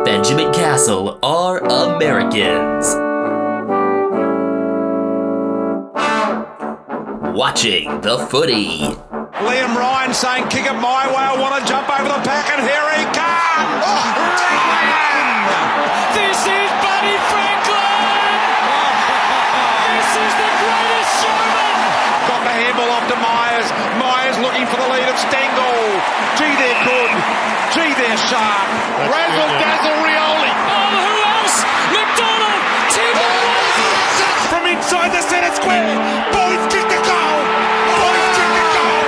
Benjamin Castle are Americans. Watching the footy. Liam Ryan saying, kick it my way, I want to jump over the pack, and here he comes! Ryan! This is Buddy Franklin! This is the greatest showman! Got the handball off to Myers. Myers looking for the lead of Stengel. Gee, they're good. Gee, they're sharp. Razzle dazzle Rioli. Oh, who else? McDonald! From inside the centre square. Boys kick the goal. Boys kick the goal.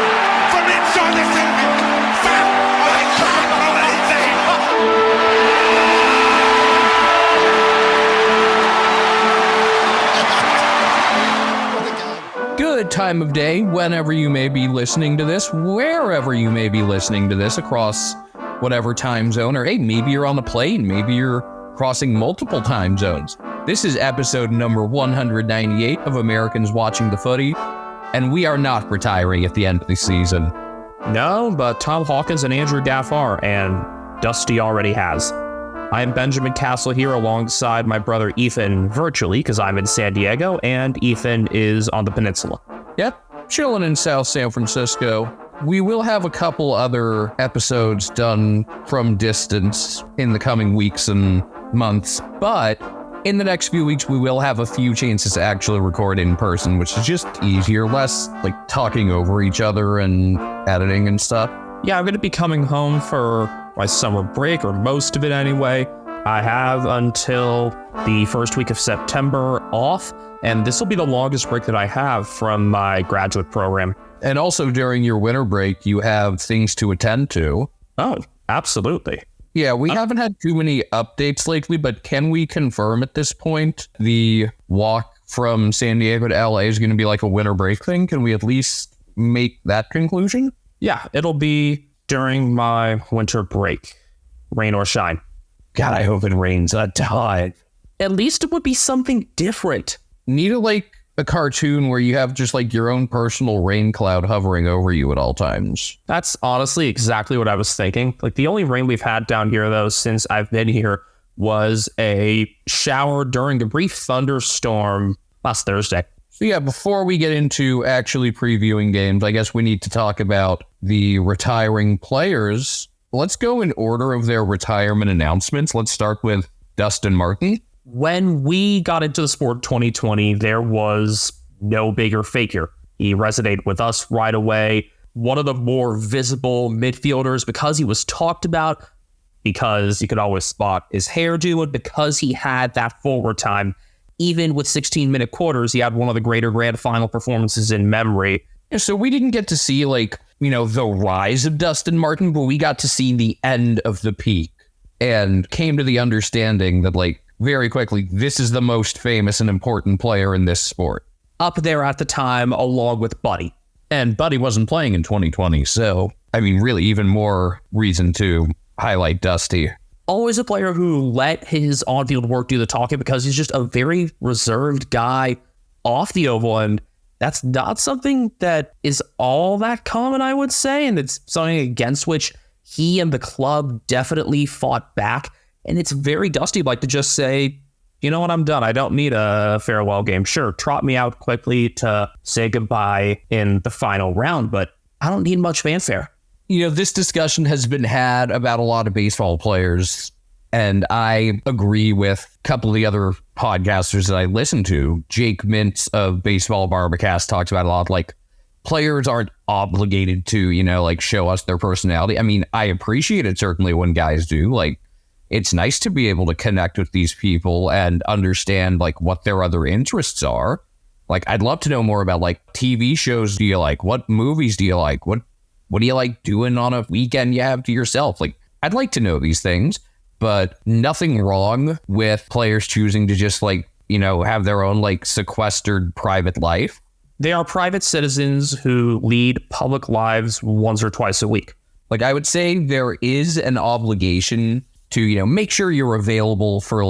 From inside the centre. I can't believe that. Good time of day, whenever you may be listening to this, wherever you may be listening to this, across whatever time zone, or hey, maybe you're on a plane, maybe you're crossing multiple time zones. This is episode number 198 of Americans Watching the Footy, and we are not retiring at the end of the season. No, but Tom Hawkins and Andrew Daff are, and Dusty already has. I am Benjamin Castle here alongside my brother Ethan virtually, because I'm in San Diego, and Ethan is on the peninsula. Yep, chilling in South San Francisco. We will have a couple other episodes done from distance in the coming weeks and months, but in the next few weeks, we will have a few chances to actually record in person, which is just easier, less like talking over each other and editing and stuff. Yeah, I'm going to be coming home for my summer break, or most of it anyway. I have until the first week of September off, and this will be the longest break that I have from my graduate program. And also during your winter break, you have things to attend to. Oh, absolutely. Yeah, we haven't had too many updates lately, but can we confirm at this point the walk from San Diego to LA is going to be like a winter break thing? Can we at least make that conclusion? Yeah, it'll be during my winter break, rain or shine. God, I hope it rains a ton. At least it would be something different. Need a cartoon where you have just like your own personal rain cloud hovering over you at all times. That's honestly exactly what I was thinking. Like, the only rain we've had down here, though, since I've been here was a shower during a brief thunderstorm last Thursday. So yeah, before we get into actually previewing games, I guess we need to talk about the retiring players. Let's go in order of their retirement announcements. Let's start with Dustin Martin. When we got into the sport 2020, there was no bigger figure. He resonated with us right away. One of the more visible midfielders because he was talked about, because you could always spot his hairdo, and because he had that forward time. Even with 16-minute quarters, he had one of the greater grand final performances in memory. Yeah, so we didn't get to see, the rise of Dustin Martin, but we got to see the end of the peak and came to the understanding that, very quickly, this is the most famous and important player in this sport. Up there at the time, along with Buddy. And Buddy wasn't playing in 2020, so, really even more reason to highlight Dusty. Always a player who let his on-field work do the talking, because he's just a very reserved guy off the oval, and that's not something that is all that common, I would say, and it's something against which he and the club definitely fought back. And it's very Dusty to just say, you know what, I'm done. I don't need a farewell game. Sure, trot me out quickly to say goodbye in the final round, but I don't need much fanfare. This discussion has been had about a lot of baseball players, and I agree with a couple of the other podcasters that I listen to. Jake Mintz of Baseball Barbacast talks about a lot, players aren't obligated to, show us their personality. I appreciate it certainly when guys do, it's nice to be able to connect with these people and understand what their other interests are. I'd love to know more about TV shows do you like? What movies do you like? What do you like doing on a weekend you have to yourself? I'd like to know these things, but nothing wrong with players choosing to just have their own sequestered private life. They are private citizens who lead public lives once or twice a week. I would say there is an obligation to, make sure you're available for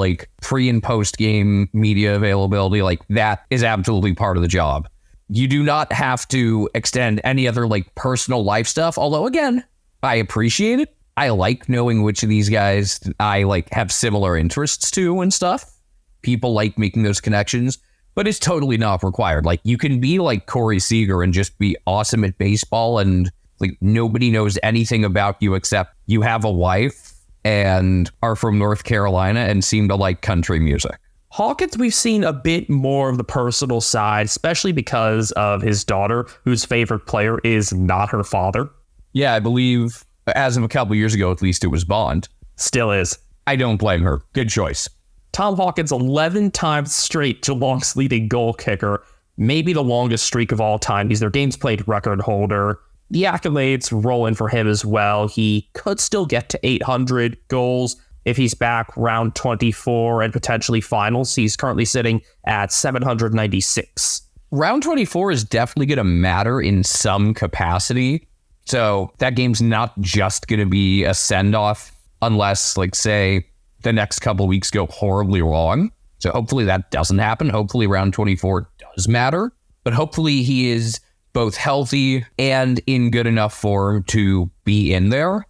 pre and post game media availability. That is absolutely part of the job. You do not have to extend any other personal life stuff. Although again, I appreciate it. I like knowing which of these guys I like have similar interests to and stuff. People like making those connections, but it's totally not required. Like, you can be like Corey Seager and just be awesome at baseball, and like nobody knows anything about you except you have a wife and are from North Carolina and seem to like country music. Hawkins, we've seen a bit more of the personal side, especially because of his daughter, whose favorite player is not her father. Yeah, I believe as of a couple years ago, at least, it was Bond. Still is. I don't blame her. Good choice. Tom Hawkins, 11 times straight Geelong's leading goal kicker, maybe the longest streak of all time. He's their games played record holder. The accolades roll in for him as well. He could still get to 800 goals if he's back round 24 and potentially finals. He's currently sitting at 796. Round 24 is definitely going to matter in some capacity. So that game's not just going to be a send-off unless, like, say, the next couple of weeks go horribly wrong. So hopefully that doesn't happen. Hopefully round 24 does matter. But hopefully he is both healthy and in good enough form to be in there.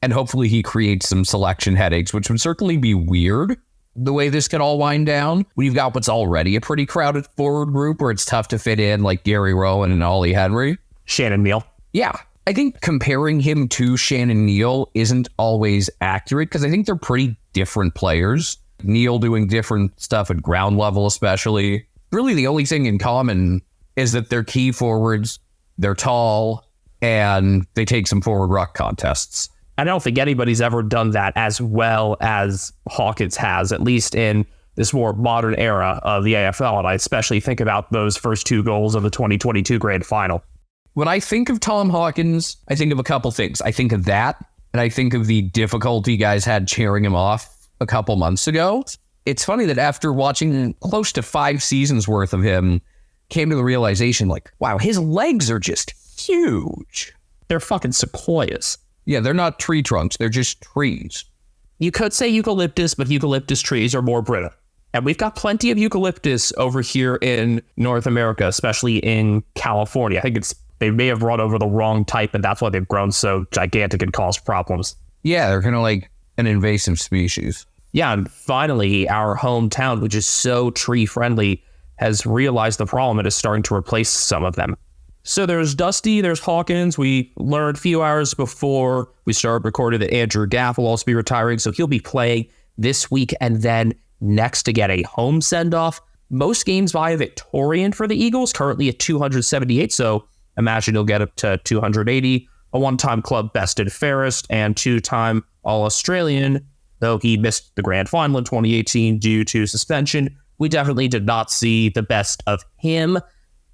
And hopefully he creates some selection headaches, which would certainly be weird, the way this could all wind down. When you've got what's already a pretty crowded forward group where it's tough to fit in, like Gary Rowan and Ollie Henry. Shannon Neal. Yeah. I think comparing him to Shannon Neal isn't always accurate because I think they're pretty different players. Neal doing different stuff at ground level especially. Really the only thing in common is that they're key forwards, they're tall, and they take some forward ruck contests. I don't think anybody's ever done that as well as Hawkins has, at least in this more modern era of the AFL. And I especially think about those first two goals of the 2022 grand final. When I think of Tom Hawkins, I think of a couple things. I think of that, and I think of the difficulty guys had cheering him off a couple months ago. It's funny that after watching close to 5 seasons worth of him, came to the realization, like, wow, his legs are just huge. They're fucking sequoias. Yeah, they're not tree trunks. They're just trees. You could say eucalyptus, but eucalyptus trees are more brittle. And we've got plenty of eucalyptus over here in North America, especially in California. I think they may have brought over the wrong type, and that's why they've grown so gigantic and caused problems. Yeah, they're kind of like an invasive species. Yeah, and finally, our hometown, which is so tree-friendly, has realized the problem and is starting to replace some of them. So there's Dusty, there's Hawkins. We learned a few hours before we started recording that Andrew Gaff will also be retiring, so he'll be playing this week and then next to get a home send-off. Most games via Victorian for the Eagles, currently at 278, so imagine he'll get up to 280, a one-time club best and fairest, and two-time All-Australian, though he missed the grand final in 2018 due to suspension. We definitely did not see the best of him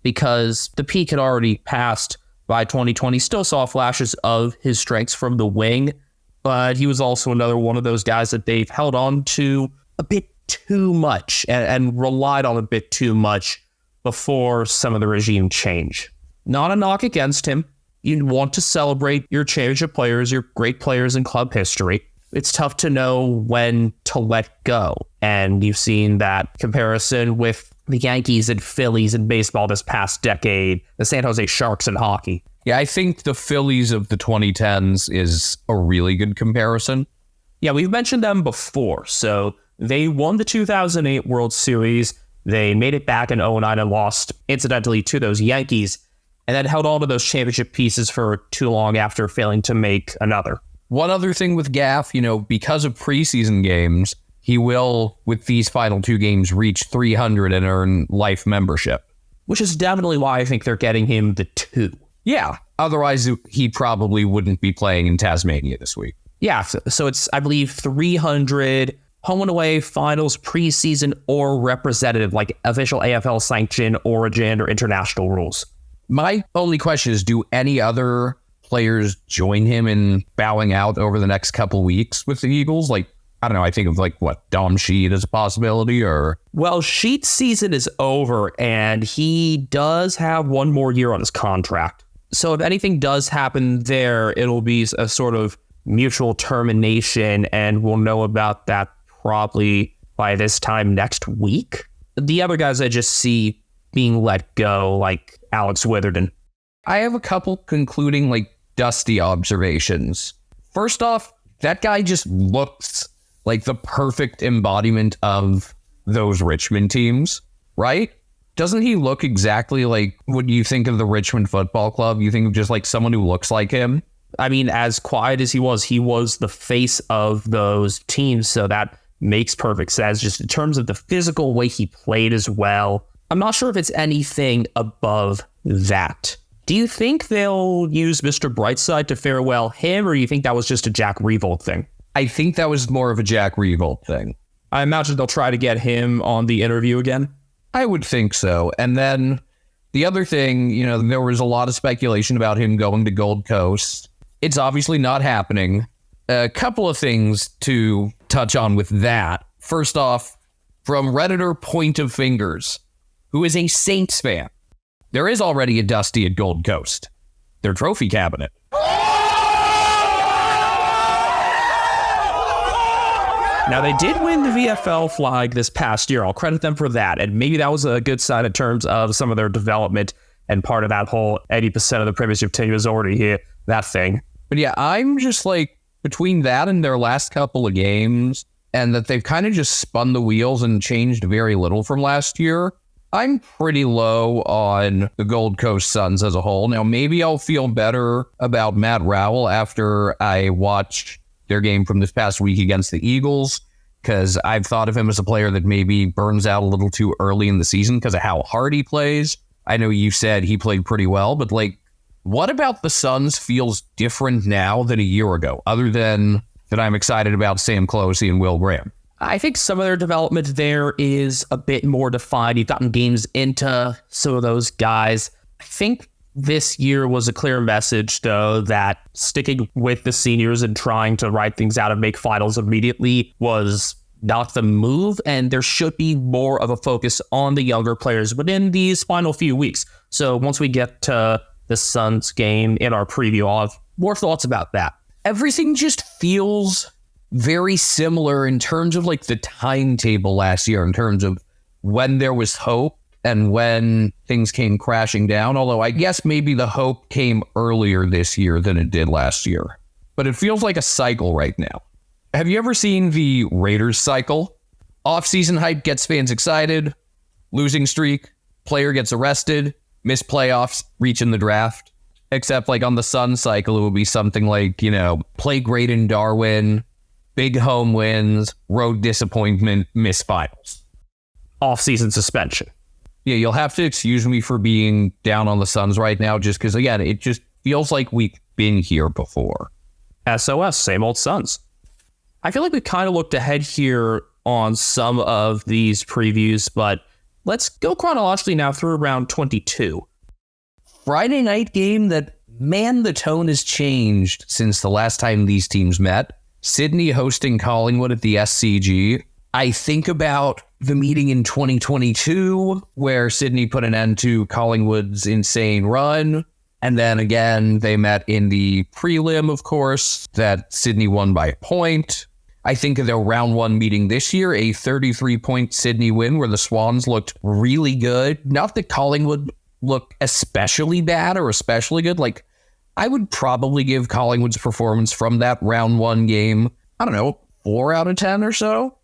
because the peak had already passed by 2020. Still saw flashes of his strengths from the wing, but he was also another one of those guys that they've held on to a bit too much and relied on a bit too much before some of the regime change. Not a knock against him. You want to celebrate your championship players, your great players in club history. It's tough to know when to let go. And you've seen that comparison with the Yankees and Phillies in baseball this past decade, the San Jose Sharks in hockey. Yeah, I think the Phillies of the 2010s is a really good comparison. Yeah, we've mentioned them before. So they won the 2008 World Series. They made it back in 2009 and lost, incidentally, to those Yankees, and then held on to those championship pieces for too long after failing to make another. One other thing with Gaff, because of preseason games, he will, with these final 2 games, reach 300 and earn life membership. Which is definitely why I think they're getting him the 2. Yeah. Otherwise, he probably wouldn't be playing in Tasmania this week. Yeah. So it's, I believe, 300 home and away finals, preseason, or representative, like official AFL sanction, origin, or international rules. My only question is, do any other players join him in bowing out over the next couple weeks with the Eagles? Like, I don't know, I think of Dom Sheed as a possibility, or... Well, Sheet's season is over, and he does have one more year on his contract. So if anything does happen there, it'll be a sort of mutual termination, and we'll know about that probably by this time next week. The other guys I just see being let go, like Alex Witherden. I have a couple concluding, Dusty observations. First off, that guy just looks like the perfect embodiment of those Richmond teams, right? Doesn't he look exactly like what you think of the Richmond Football Club? You think of just like someone who looks like him? I mean, as quiet as he was the face of those teams, so that makes perfect sense. Just in terms of the physical way he played as well, I'm not sure if it's anything above that. Do you think they'll use Mr. Brightside to farewell him, or do you think that was just a Jack Revolt thing? I think that was more of a Jack Revolt thing. I imagine they'll try to get him on the interview again. I would think so. And then the other thing, there was a lot of speculation about him going to Gold Coast. It's obviously not happening. A couple of things to touch on with that. First off, from Redditor Point of Fingers, who is a Saints fan, there is already a Dusty at Gold Coast, their trophy cabinet. Now, they did win the VFL flag this past year. I'll credit them for that. And maybe that was a good sign in terms of some of their development and part of that whole 80% of the premiership team is already here, that thing. But yeah, I'm just like, between that and their last couple of games, and that they've kind of just spun the wheels and changed very little from last year, I'm pretty low on the Gold Coast Suns as a whole. Now, maybe I'll feel better about Matt Rowell after I watch their game from this past week against the Eagles, because I've thought of him as a player that maybe burns out a little too early in the season because of how hard he plays. I know you said he played pretty well, but what about the Suns feels different now than a year ago, other than that I'm excited about Sam Closey and Will Graham? I think some of their development there is a bit more defined. You've gotten games into some of those guys. I think this year was a clear message, though, that sticking with the seniors and trying to write things out and make finals immediately was not the move, and there should be more of a focus on the younger players within these final few weeks. So once we get to the Suns game in our preview, I'll have more thoughts about that. Everything just feels very similar in terms of the timetable last year, in terms of when there was hope and when things came crashing down. Although I guess maybe the hope came earlier this year than it did last year. But it feels like a cycle right now. Have you ever seen the Raiders cycle? Off-season hype gets fans excited, losing streak, player gets arrested, miss playoffs, reach in the draft. Except on the Sun cycle, it would be something like, play great in Darwin, big home wins, road disappointment, miss finals. Off-season suspension. Yeah, you'll have to excuse me for being down on the Suns right now, just because, again, it just feels like we've been here before. SOS, same old Suns. I feel like we kind of looked ahead here on some of these previews, but let's go chronologically now through round 22. Friday night game that, man, the tone has changed since the last time these teams met. Sydney hosting Collingwood at the SCG. I think about the meeting in 2022 where Sydney put an end to Collingwood's insane run. And then again, they met in the prelim, of course, that Sydney won by a point. I think of their round one meeting this year, a 33-point Sydney win where the Swans looked really good. Not that Collingwood looked especially bad or especially good. I would probably give Collingwood's performance from that round one game, 4 out of 10 or so.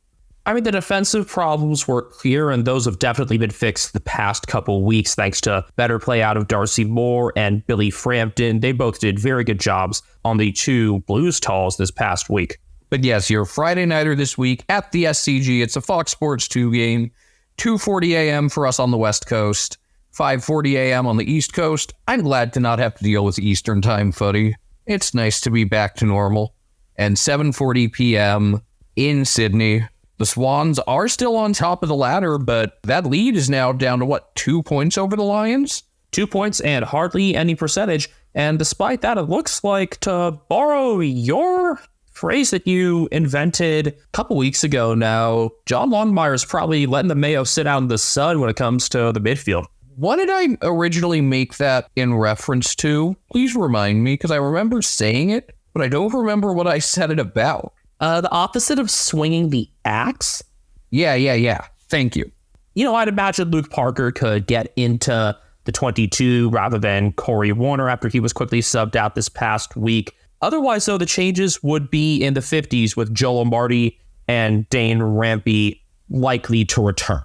I mean, the defensive problems were clear, and those have definitely been fixed the past couple weeks thanks to better play out of Darcy Moore and Billy Frampton. They both did very good jobs on the two Blues talls this past week. But yes, your Friday nighter this week at the SCG. It's a Fox Sports 2 game, 2:40 a.m. for us on the West Coast, 5:40 a.m. on the East Coast. I'm glad to not have to deal with Eastern time footy. It's nice to be back to normal. And 7:40 p.m. in Sydney. The Swans are still on top of the ladder, but that lead is now down to 2 points over the Lions? 2 points and hardly any percentage. And despite that, it looks like, to borrow your phrase that you invented a couple weeks ago now, John Longmire's probably letting the Mayo sit out in the sun when it comes to the midfield. What did I originally make that in reference to? Please remind me, because I remember saying it, but I don't remember what I said it about. The opposite of swinging the axe? Yeah. Thank you. I'd imagine Luke Parker could get into the 22 rather than Corey Warner after he was quickly subbed out this past week. Otherwise, though, the changes would be in the 50s with Joe Lombardi and Dane Rampy likely to return.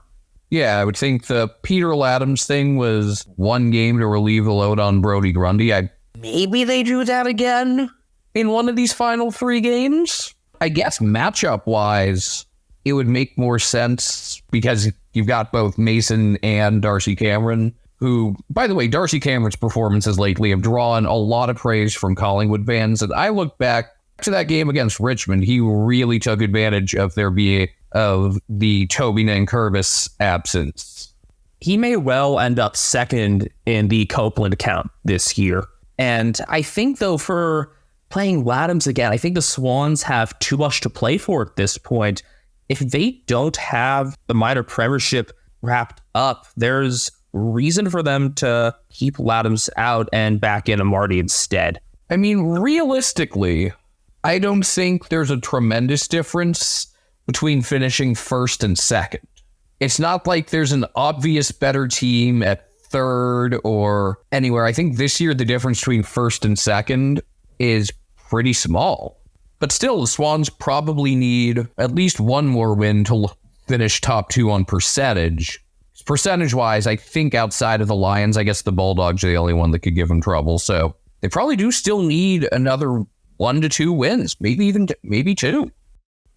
Yeah, I would think the Peter Laddams thing was one game to relieve the load on Brody Grundy. Maybe they do that again in one of these final 3 games. I guess matchup-wise, it would make more sense because you've got both Mason and Darcy Cameron, who, by the way, Darcy Cameron's performances lately have drawn a lot of praise from Collingwood fans. And I look back to that game against Richmond, he really took advantage of the Toby Nankervis absence. He may well end up second in the Copeland count this year. And I think, though, for playing Laddams again, I think the Swans have too much to play for at this point. If they don't have the minor premiership wrapped up, there's reason for them to keep Laddams out and back in Amartey instead. I mean, realistically, I don't think there's a tremendous difference between finishing first and second. It's not like there's an obvious better team at third or anywhere. I think this year the difference between first and second is pretty small. But still, the Swans probably need at least one more win to finish top 2 on percentage. Percentage-wise, I think outside of the Lions, I guess the Bulldogs are the only one that could give them trouble. So they probably do still need another 1 to 2 wins, maybe 2.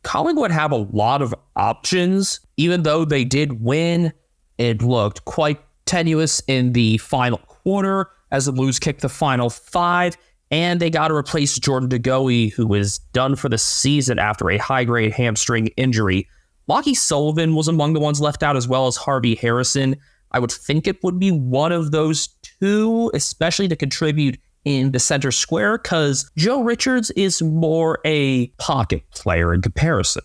Collingwood have a lot of options. Even though they did win, it looked quite tenuous in the final quarter as the Blues kicked the final 5, and they got to replace Jordan DeGoey, who was done for the season after a high-grade hamstring injury. Lachie Sullivan was among the ones left out, as well as Harvey Harrison. I would think it would be one of those two, especially to contribute in the center square, because Joe Richards is more a pocket player in comparison.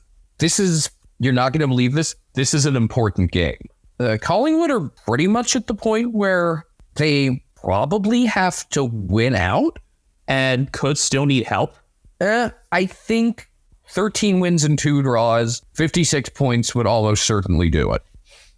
You're not going to believe this, this is an important game. Collingwood are pretty much at the point where they probably have to win out and could still need help. I think 13 wins and 2 draws, 56 points would almost certainly do it.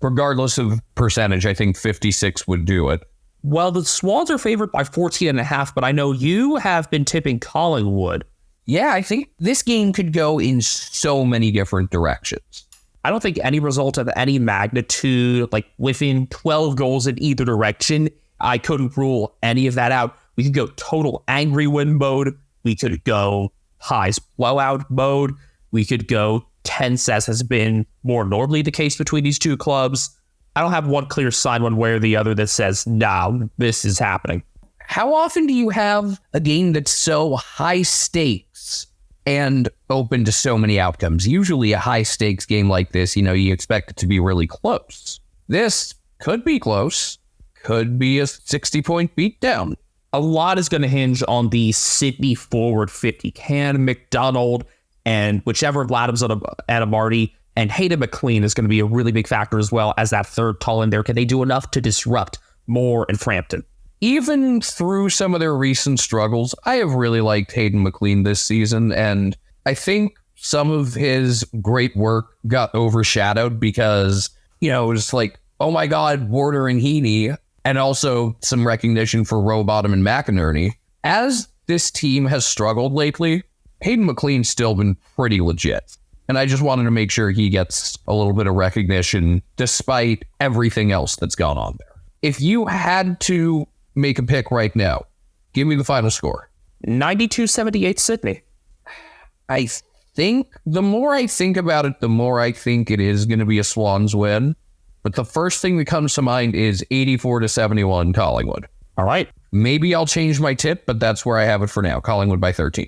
Regardless of percentage, I think 56 would do it. Well, the Swans are favored by 14.5, but I know you have been tipping Collingwood. Yeah, I think this game could go in so many different directions. I don't think any result of any magnitude, like within 12 goals in either direction, I couldn't rule any of that out. We could go total angry win mode. We could go highs blowout mode. We could go tense, as has been more normally the case between these two clubs. I don't have one clear sign one way or the other that says, no, this is happening. How often do you have a game that's so high stakes and open to so many outcomes? Usually a high stakes game like this, you expect it to be really close. This could be close, could be a 60-point beatdown. A lot is going to hinge on the Sydney forward 50. Can McDonald and whichever of Laddams and Amartey and Hayden McLean is going to be a really big factor as well as that third tall in there. Can they do enough to disrupt Moore and Frampton? Even through some of their recent struggles, I have really liked Hayden McLean this season, and I think some of his great work got overshadowed because, it was like, oh my God, Warder and Heaney, and also some recognition for Rowbottom and McInerney. As this team has struggled lately, Hayden McLean's still been pretty legit. And I just wanted to make sure he gets a little bit of recognition despite everything else that's gone on there. If you had to make a pick right now, give me the final score. 92-78 Sydney. I think the more I think about it, the more I think it is going to be a Swans win. But the first thing that comes to mind is 84-71 Collingwood. All right. Maybe I'll change my tip, but that's where I have it for now. Collingwood by 13.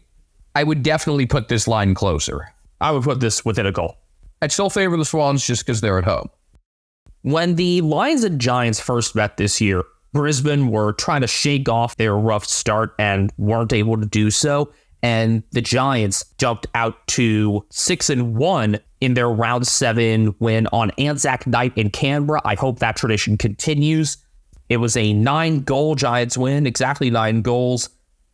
I would definitely put this line closer. I would put this within a goal. I'd still favor the Swans just because they're at home. When the Lions and Giants first met this year, Brisbane were trying to shake off their rough start and weren't able to do so. And the Giants jumped out to 6-1 in their round 7 win on Anzac Night in Canberra. I hope that tradition continues. It was a 9-goal Giants win, exactly 9 goals,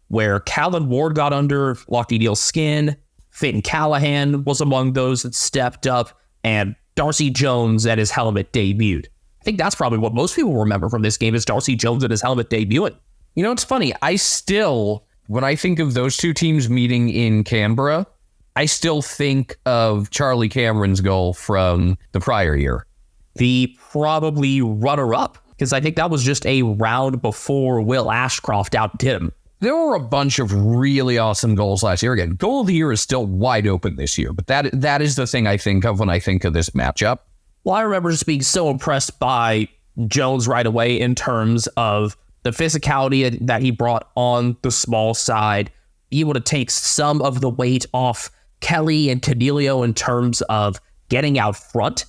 where Callan Ward got under Lachie Neale's skin. Finn Callahan was among those that stepped up, and Darcy Jones at his helmet debuted. I think that's probably what most people remember from this game is Darcy Jones at his helmet debuting. It's funny. I still when I think of those two teams meeting in Canberra, I still think of Charlie Cameron's goal from the prior year. The probably runner-up, because I think that was just a round before Will Ashcroft outdid him. There were a bunch of really awesome goals last year. Again, goal of the year is still wide open this year, but that is the thing I think of when I think of this matchup. Well, I remember just being so impressed by Jones right away in terms of the physicality that he brought on the small side, be able to take some of the weight off Kelly and Canelio in terms of getting out front.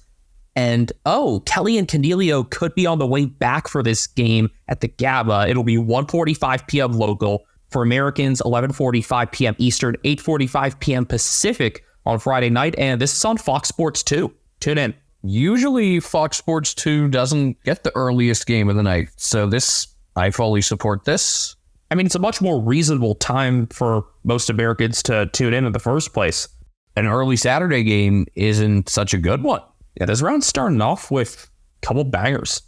And, Kelly and Canelio could be on the way back for this game at the GABA. It'll be 1:45 p.m. local. For Americans, 11:45 p.m. Eastern, 8:45 p.m. Pacific on Friday night. And this is on Fox Sports 2. Tune in. Usually Fox Sports 2 doesn't get the earliest game of the night. So I fully support this. I mean, it's a much more reasonable time for most Americans to tune in the first place. An early Saturday game isn't such a good one. Yeah, this round's starting off with a couple bangers.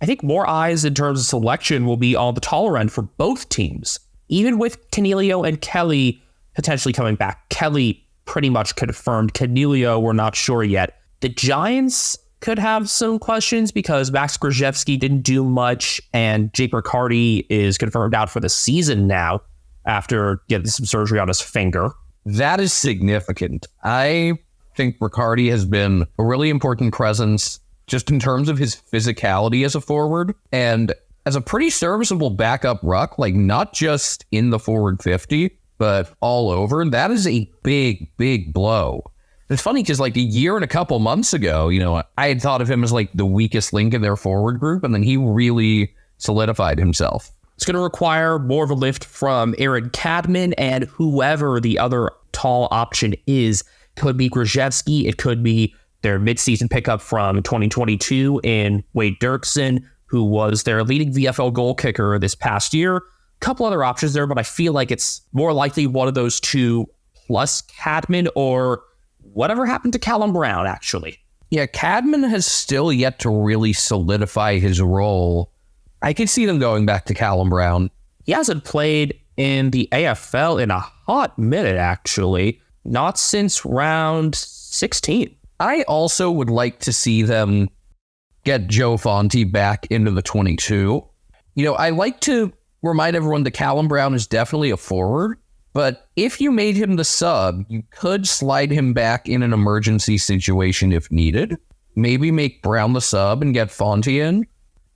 I think more eyes in terms of selection will be on the taller end for both teams. Even with Canelio and Kelly potentially coming back. Kelly pretty much confirmed. Canelio, we're not sure yet. The Giants could have some questions because Max Krzyzewski didn't do much, and Jake Riccardi is confirmed out for the season now after getting some surgery on his finger. That is significant. I think Riccardi has been a really important presence just in terms of his physicality as a forward and as a pretty serviceable backup ruck, like not just in the forward 50, but all over. That is a big, big blow. It's funny because like a year and a couple months ago, I had thought of him as like the weakest link in their forward group, and then he really solidified himself. It's going to require more of a lift from Aaron Cadman and whoever the other tall option is. Could be Krzyzewski. It could be their midseason pickup from 2022 in Wade Dirksen, who was their leading VFL goal kicker this past year. A couple other options there, but I feel like it's more likely one of those two plus Cadman or whatever happened to Callum Brown, actually. Yeah, Cadman has still yet to really solidify his role. I could see them going back to Callum Brown. He hasn't played in the AFL in a hot minute, actually. Not since round 16. I also would like to see them get Joe Fonte back into the 22. I like to remind everyone that Callum Brown is definitely a forward, but if you made him the sub, you could slide him back in an emergency situation if needed. Maybe make Brown the sub and get Fonte in.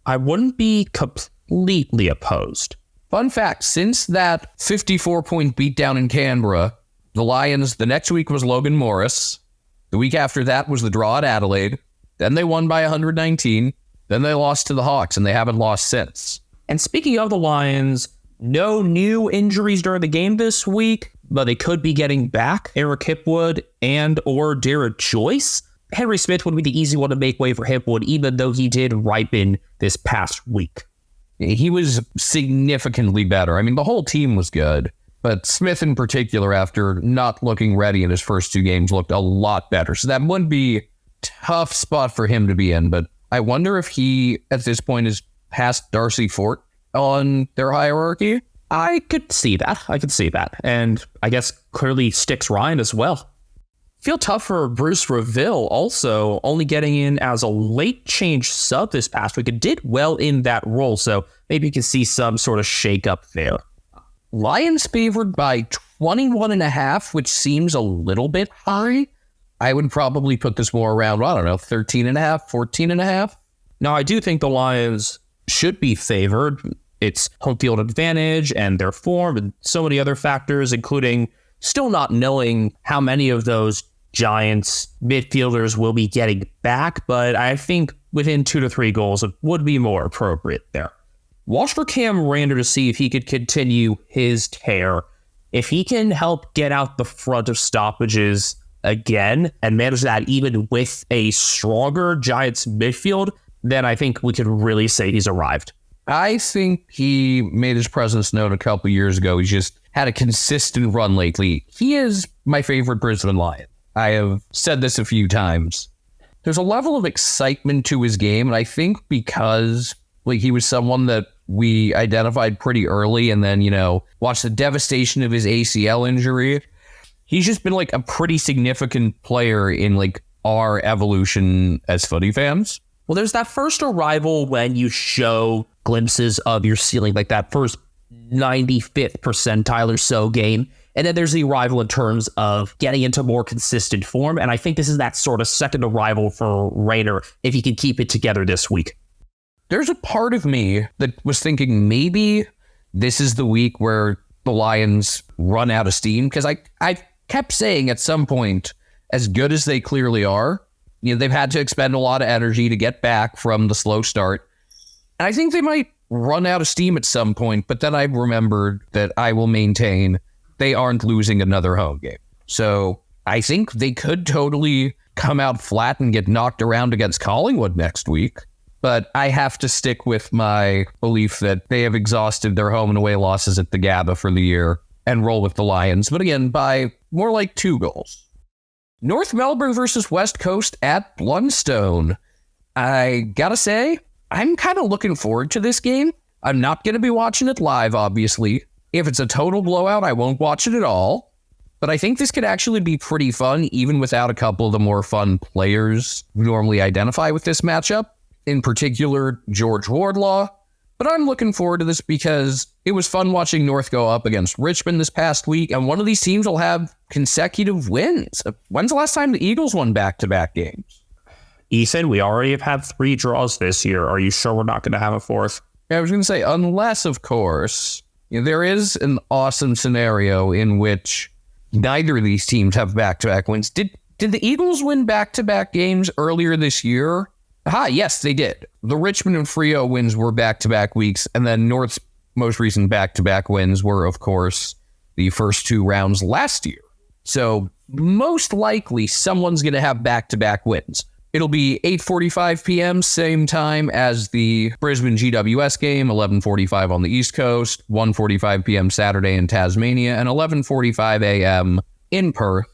I wouldn't be completely opposed. Fun fact, since that 54-point beatdown in Canberra, the Lions, the next week was Logan Morris. The week after that was the draw at Adelaide. Then they won by 119. Then they lost to the Hawks, and they haven't lost since. And speaking of the Lions, no new injuries during the game this week, but they could be getting back Eric Hipwood and or Derek Joyce. Henry Smith would be the easy one to make way for Hipwood, even though he did ripen this past week. He was significantly better. I mean, the whole team was good. But Smith in particular, after not looking ready in his first two games, looked a lot better. So that would be a tough spot for him to be in. But I wonder if he, at this point, is past Darcy Fort on their hierarchy. I could see that. And I guess clearly Sticks Ryan as well. Feel tough for Bruce Reville also, only getting in as a late change sub this past week. It did well in that role, so maybe you can see some sort of shake-up there. Lions favored by 21.5, which seems a little bit high. I would probably put this more around, 13.5, 14.5. Now, I do think the Lions should be favored. It's home field advantage and their form and so many other factors, including still not knowing how many of those Giants midfielders will be getting back, but I think within 2 to 3 goals, it would be more appropriate there. Watch for Cam Rander to see if he could continue his tear. If he can help get out the front of stoppages again and manage that even with a stronger Giants midfield, then I think we could really say he's arrived. I think he made his presence known a couple years ago. He's just had a consistent run lately. He is my favorite Brisbane Lion. I have said this a few times. There's a level of excitement to his game, and I think because he was someone that we identified pretty early and then, watched the devastation of his ACL injury. He's just been like a pretty significant player in like our evolution as footy fans. Well, there's that first arrival when you show glimpses of your ceiling, like that first 95th percentile or so game. And then there's the arrival in terms of getting into more consistent form. And I think this is that sort of second arrival for Rayner if he can keep it together this week. There's a part of me that was thinking maybe this is the week where the Lions run out of steam. Because I kept saying at some point, as good as they clearly are, they've had to expend a lot of energy to get back from the slow start. And I think they might run out of steam at some point. But then I remembered that I will maintain they aren't losing another home game. So I think they could totally come out flat and get knocked around against Collingwood next week. But I have to stick with my belief that they have exhausted their home and away losses at the Gabba for the year and roll with the Lions. But again, by more like 2 goals. North Melbourne versus West Coast at Blundstone. I gotta say, I'm kind of looking forward to this game. I'm not going to be watching it live, obviously. If it's a total blowout, I won't watch it at all. But I think this could actually be pretty fun, even without a couple of the more fun players who normally identify with this matchup. In particular, George Wardlaw. But I'm looking forward to this because it was fun watching North go up against Richmond this past week, and one of these teams will have consecutive wins. When's the last time the Eagles won back-to-back games? Ethan, we already have had 3 draws this year. Are you sure we're not going to have a 4th? I was going to say, unless, of course, there is an awesome scenario in which neither of these teams have back-to-back wins. Did the Eagles win back-to-back games earlier this year? Yes, they did. The Richmond and Freo wins were back-to-back weeks, and then North's most recent back-to-back wins were, of course, the first 2 rounds last year. So most likely someone's going to have back-to-back wins. It'll be 8:45 p.m., same time as the Brisbane GWS game, 11:45 on the East Coast, 1:45 p.m. Saturday in Tasmania, and 11:45 a.m. in Perth.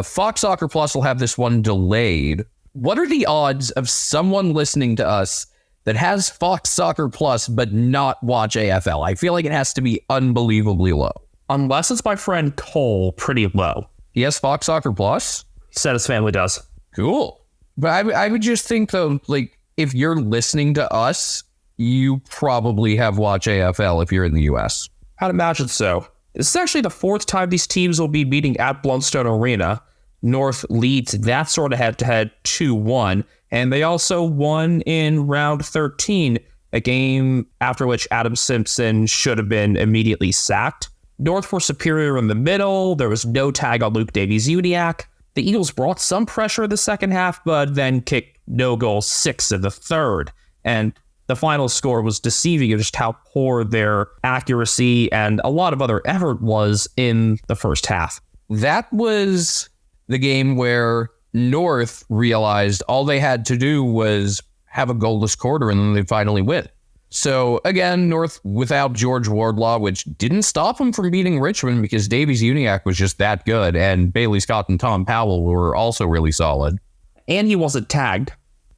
Fox Soccer Plus will have this one delayed. What are the odds of someone listening to us that has Fox Soccer Plus but not watch AFL? I feel like it has to be unbelievably low. Unless it's my friend Cole, pretty low. He has Fox Soccer Plus? He said his family does. Cool. But I would just think, though, like, if you're listening to us, you probably have watched AFL if you're in the U.S. I'd imagine so. This is actually the 4th time these teams will be meeting at Blundstone Arena. North leads that sort of head-to-head 2-1, and they also won in round 13, a game after which Adam Simpson should have been immediately sacked. North were superior in the middle. There was no tag on Luke Davies-Uniacke. The Eagles brought some pressure in the second half, but then kicked no goal 6 in the third. And the final score was deceiving of just how poor their accuracy and a lot of other effort was in the first half. That was the game where North realized all they had to do was have a goalless quarter and then they finally win. So again, North without George Wardlaw, which didn't stop him from beating Richmond because Davies-Uniacke was just that good, and Bailey Scott and Tom Powell were also really solid. And he wasn't tagged.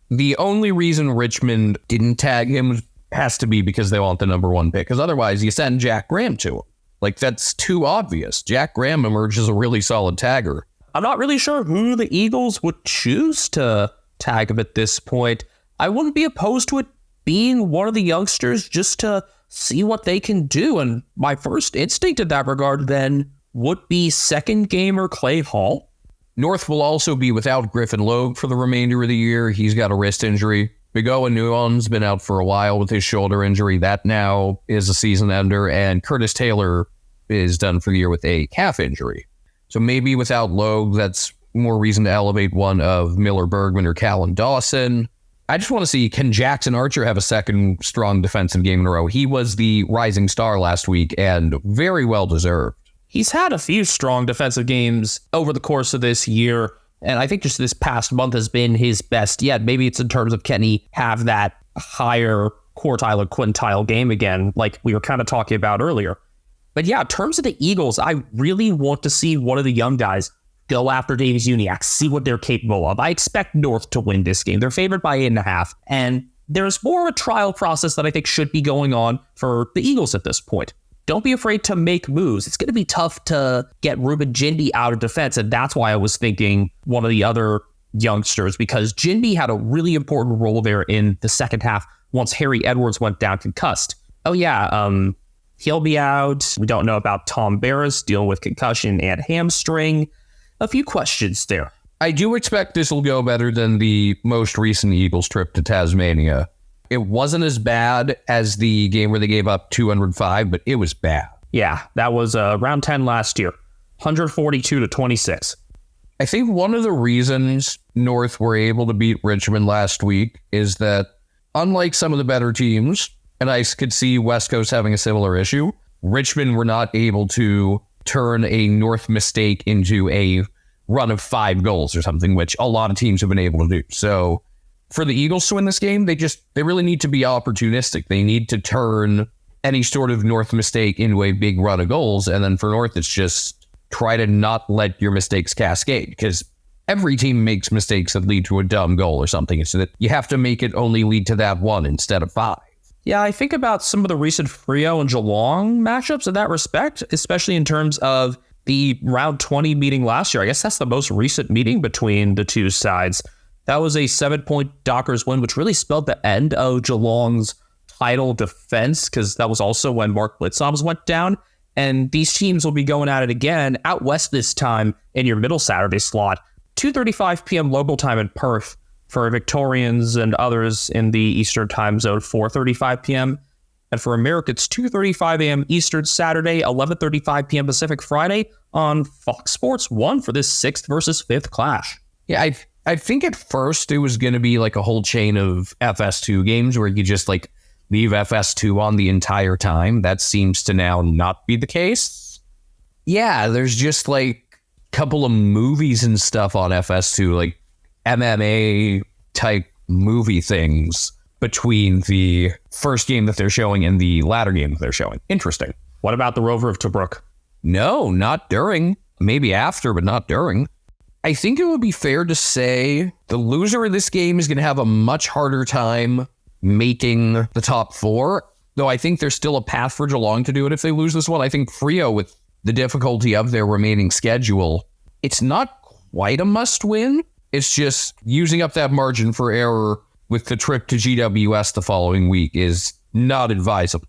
The only reason Richmond didn't tag him has to be because they want the number 1 pick, because otherwise you send Jack Graham to him. Like, that's too obvious. Jack Graham emerged as a really solid tagger. I'm not really sure who the Eagles would choose to tag him at this point. I wouldn't be opposed to it being one of the youngsters just to see what they can do. And my first instinct in that regard then would be second gamer Clay Hall. North will also be without Griffin Logue for the remainder of the year. He's got a wrist injury. Big Owen Nguyen's been out for a while with his shoulder injury. That now is a season ender. And Curtis Taylor is done for the year with a calf injury. So maybe without Logue, that's more reason to elevate one of Miller Bergman or Callan Dawson. I just want to see, can Jackson Archer have a second strong defensive game in a row? He was the rising star last week and very well deserved. He's had a few strong defensive games over the course of this year, and I think just this past month has been his best yet. Maybe it's in terms of can he have that higher quartile or quintile game again, like we were kind of talking about earlier. But yeah, in terms of the Eagles, I really want to see one of the young guys go after Davies-Uniacke, see what they're capable of. I expect North to win this game. They're favored by 8.5. And there's more of a trial process that I think should be going on for the Eagles at this point. Don't be afraid to make moves. It's going to be tough to get Ruben Jindy out of defense, and that's why I was thinking one of the other youngsters, because Jindy had a really important role there in the second half once Harry Edwards went down concussed. Oh yeah, he'll be out. We don't know about Tom Barris dealing with concussion and hamstring. A few questions there. I do expect this will go better than the most recent Eagles trip to Tasmania. It wasn't as bad as the game where they gave up 205, but it was bad. Yeah, that was round 10 last year, 142-26. I think one of the reasons North were able to beat Richmond last week is that, unlike some of the better teams, and I could see West Coast having a similar issue, Richmond were not able to turn a North mistake into a run of 5 goals or something, which a lot of teams have been able to do. So for the Eagles to win this game, they really need to be opportunistic. They need to turn any sort of North mistake into a big run of goals. And then for North, it's just try to not let your mistakes cascade, because every team makes mistakes that lead to a dumb goal or something. It's that you have to make it only lead to that one instead of 5. Yeah, I think about some of the recent Freo and Geelong matchups in that respect, especially in terms of the round 20 meeting last year. I guess that's the most recent meeting between the two sides. That was a 7-point Dockers win, which really spelled the end of Geelong's title defense, because that was also when Mark Blitzobs went down. And these teams will be going at it again out west this time in your middle Saturday slot. 2:35 p.m. local time in Perth for Victorians and others in the Eastern time zone, 4:35 p.m. And for Americans, 2:35 a.m. Eastern Saturday, 11:35 p.m. Pacific Friday on Fox Sports 1 for this 6th versus 5th clash. Yeah, I think at first it was going to be like a whole chain of FS2 games where you just like leave FS2 on the entire time. That seems to now not be the case. Yeah, there's just like a couple of movies and stuff on FS2, like MMA type movie things between the first game that they're showing and the latter game that they're showing. Interesting. What about the Rover of Tobruk? No, not during. Maybe after, but not during. I think it would be fair to say the loser of this game is going to have a much harder time making the top 4, though I think there's still a path for Geelong to do it if they lose this one. I think Freo, with the difficulty of their remaining schedule, it's not quite a must-win. It's just using up that margin for error with the trip to GWS the following week is not advisable.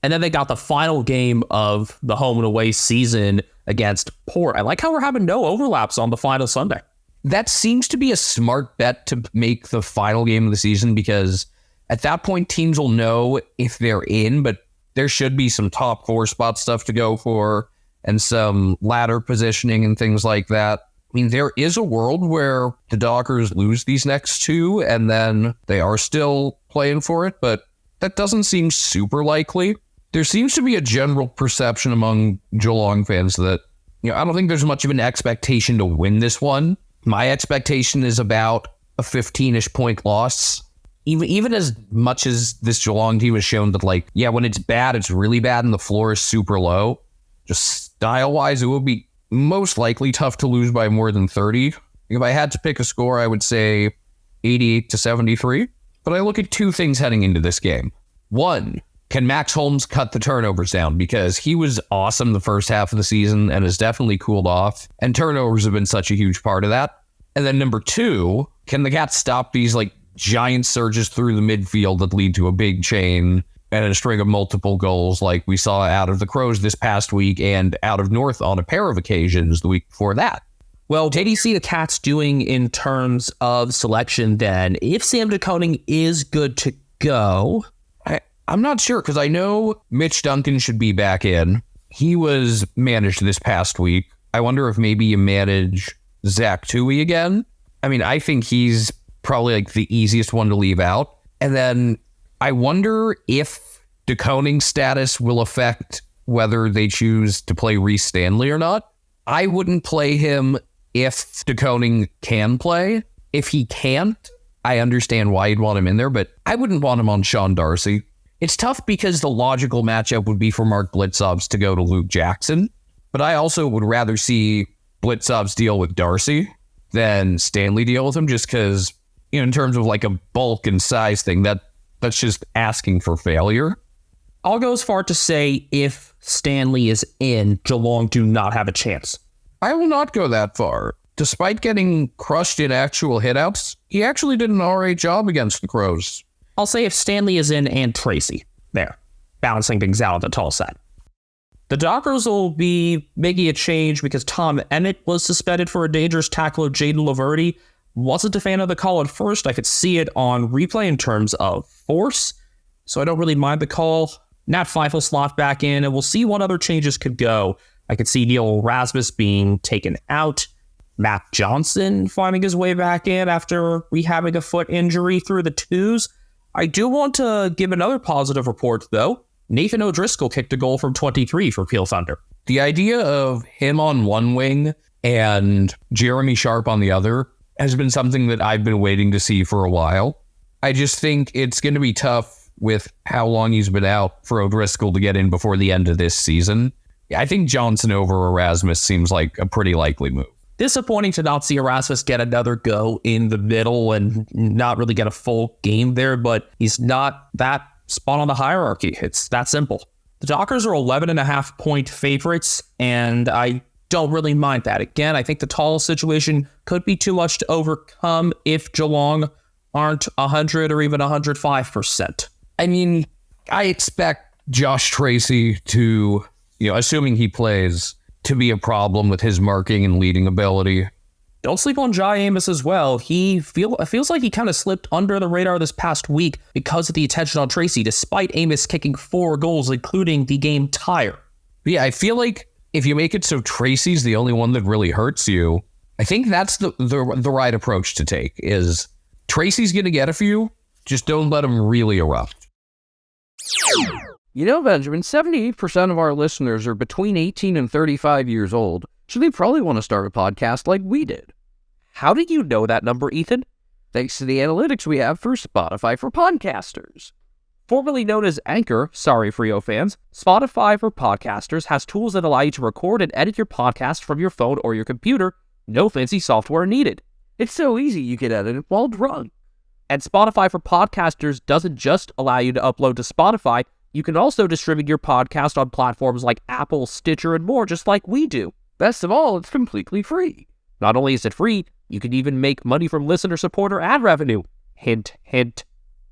And then they got the final game of the home and away season against Port. I like how we're having no overlaps on the final Sunday. That seems to be a smart bet to make the final game of the season, because at that point, teams will know if they're in, but there should be some top 4 spot stuff to go for and some ladder positioning and things like that. I mean, there is a world where the Dockers lose these next 2 and then they are still playing for it, but that doesn't seem super likely. There seems to be a general perception among Geelong fans that, I don't think there's much of an expectation to win this one. My expectation is about a 15-ish point loss. Even as much as this Geelong team has shown that, like, yeah, when it's bad, it's really bad and the floor is super low. Just style-wise, it will be most likely tough to lose by more than 30. If I had to pick a score, I would say 88-73. But I look at 2 things heading into this game. 1, can Max Holmes cut the turnovers down? Because he was awesome the first half of the season and has definitely cooled off. And turnovers have been such a huge part of that. And then number 2, can the Cats stop these like giant surges through the midfield that lead to a big chain and a string of multiple goals like we saw out of the Crows this past week and out of North on a pair of occasions the week before that? Well, what do you see the Cats doing in terms of selection then? If Sam DeConing is good to go... I'm not sure, because I know Mitch Duncan should be back in. He was managed this past week. I wonder if maybe you manage Zach Tui again. I mean, I think he's probably like the easiest one to leave out. And then I wonder if DeConing's status will affect whether they choose to play Reece Stanley or not. I wouldn't play him if DeConing can play. If he can't, I understand why you'd want him in there, but I wouldn't want him on Sean Darcy. It's tough because the logical matchup would be for Mark Blitzobs to go to Luke Jackson, but I also would rather see Blitzobs deal with Darcy than Stanley deal with him, just because in terms of like a bulk and size thing, that's just asking for failure. I'll go as far to say if Stanley is in, Geelong do not have a chance. I will not go that far. Despite getting crushed in actual hitouts, he actually did an alright job against the Crows. I'll say if Stanley is in and Tracy. There. Balancing things out on the tall side. The Dockers will be making a change because Tom Emmett was suspended for a dangerous tackle of Jaden Laverty. Wasn't a fan of the call at first. I could see it on replay in terms of force, so I don't really mind the call. Nat Fife will slot back in, and we'll see what other changes could go. I could see Neil Rasmus being taken out. Matt Johnson finding his way back in after rehabbing a foot injury through the twos. I do want to give another positive report, though. Nathan O'Driscoll kicked a goal from 23 for Peel Thunder. The idea of him on one wing and Jeremy Sharp on the other has been something that I've been waiting to see for a while. I just think it's going to be tough with how long he's been out for O'Driscoll to get in before the end of this season. I think Johnson over Erasmus seems like a pretty likely move. Disappointing to not see Erasmus get another go in the middle and not really get a full game there, but he's not that spot on the hierarchy. It's that simple. The Dockers are 11.5 point favorites, and I don't really mind that. Again, I think the tall situation could be too much to overcome if Geelong aren't 100 or even 105%. I mean, I expect Josh Tracy to, assuming he plays, to be a problem with his marking and leading ability. Don't sleep on Jai Amos as well. It feels like he kind of slipped under the radar this past week because of the attention on Tracy, despite Amos kicking 4 goals, including the game tire. Yeah, I feel like if you make it so Tracy's the only one that really hurts you, I think that's the right approach to take, is Tracy's going to get a few, just don't let him really erupt. Benjamin, 78% of our listeners are between 18 and 35 years old, so they probably want to start a podcast like we did. How do you know that number, Ethan? Thanks to the analytics we have for Spotify for Podcasters. Formerly known as Anchor, sorry Frio fans, Spotify for Podcasters has tools that allow you to record and edit your podcast from your phone or your computer. No fancy software needed. It's so easy you can edit it while drunk. And Spotify for Podcasters doesn't just allow you to upload to Spotify, you can also distribute your podcast on platforms like Apple, Stitcher, and more, just like we do. Best of all, it's completely free. Not only is it free, you can even make money from listener support or ad revenue. Hint, hint.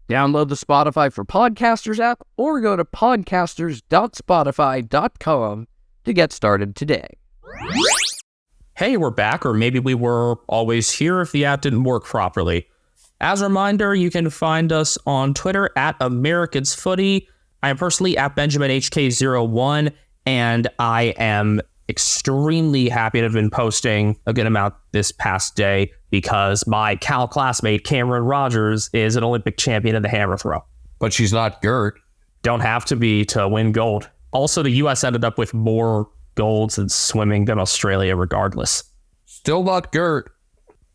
Download the Spotify for Podcasters app or go to podcasters.spotify.com to get started today. Hey, we're back, or maybe we were always here if the app didn't work properly. As a reminder, you can find us on Twitter at Americans Footy. I am personally at BenjaminHK01, and I am extremely happy to have been posting a good amount this past day because my Cal classmate Cameron Rogers is an Olympic champion in the hammer throw. But she's not Gert. Don't have to be to win gold. Also, the U.S. ended up with more golds in swimming than Australia regardless. Still not Gert.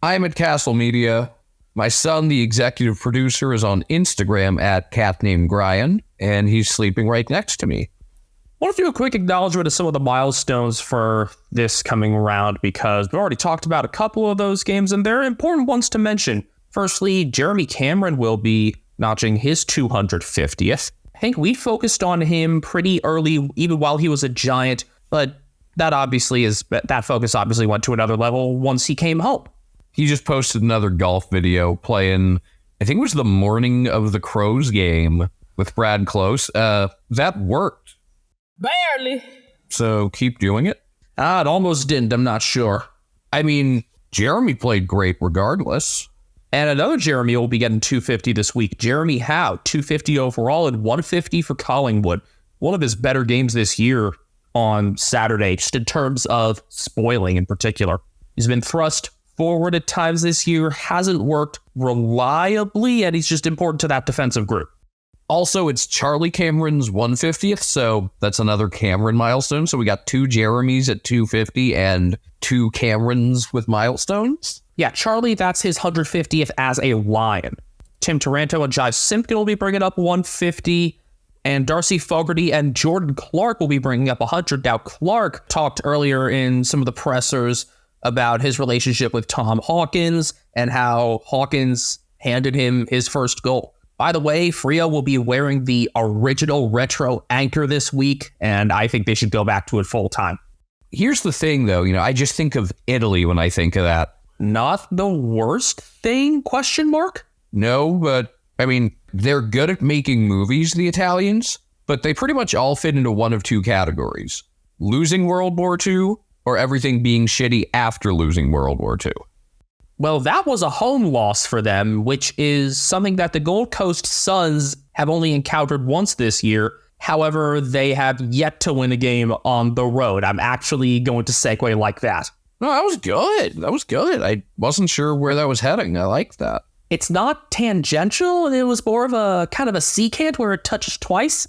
I'm at Castle Media. My son, the executive producer, is on Instagram at @catnameDGryan, and he's sleeping right next to me. I want to do a quick acknowledgement of some of the milestones for this coming round because we've already talked about a couple of those games, and they're important ones to mention. Firstly, Jeremy Cameron will be notching his 250th. I think we focused on him pretty early, even while he was a Giant, but that focus obviously went to another level once he came home. He just posted another golf video playing, I think it was the morning of the Crows game with Brad Close. That worked. Barely. So keep doing it. It almost didn't, I'm not sure. I mean, Jeremy played great regardless. And another Jeremy will be getting 250 this week. Jeremy Howe, 250 overall and 150 for Collingwood. One of his better games this year on Saturday, just in terms of spoiling in particular. He's been thrust forward at times this year, hasn't worked reliably, and he's just important to that defensive group. Also, it's Charlie Cameron's 150th, so that's another Cameron milestone. So we got 2 Jeremys at 250 and 2 Camerons with milestones. Yeah, Charlie, that's his 150th as a Lion. Tim Taranto and Jive Simpkin will be bringing up 150, and Darcy Fogarty and Jordan Clark will be bringing up 100. Now, Clark talked earlier in some of the pressers about his relationship with Tom Hawkins and how Hawkins handed him his first goal. By the way, Frio will be wearing the original retro anchor this week, and I think they should go back to it full time. Here's the thing, though. I just think of Italy when I think of that. Not the worst thing, question mark? No, but, they're good at making movies, the Italians, but they pretty much all fit into one of two categories. Losing World War II, or everything being shitty after losing World War II. Well, that was a home loss for them, which is something that the Gold Coast Suns have only encountered once this year. However, they have yet to win a game on the road. I'm actually going to segue like that. No, that was good. That was good. I wasn't sure where that was heading. I liked that. It's not tangential. It was more of a kind of a secant where it touches twice.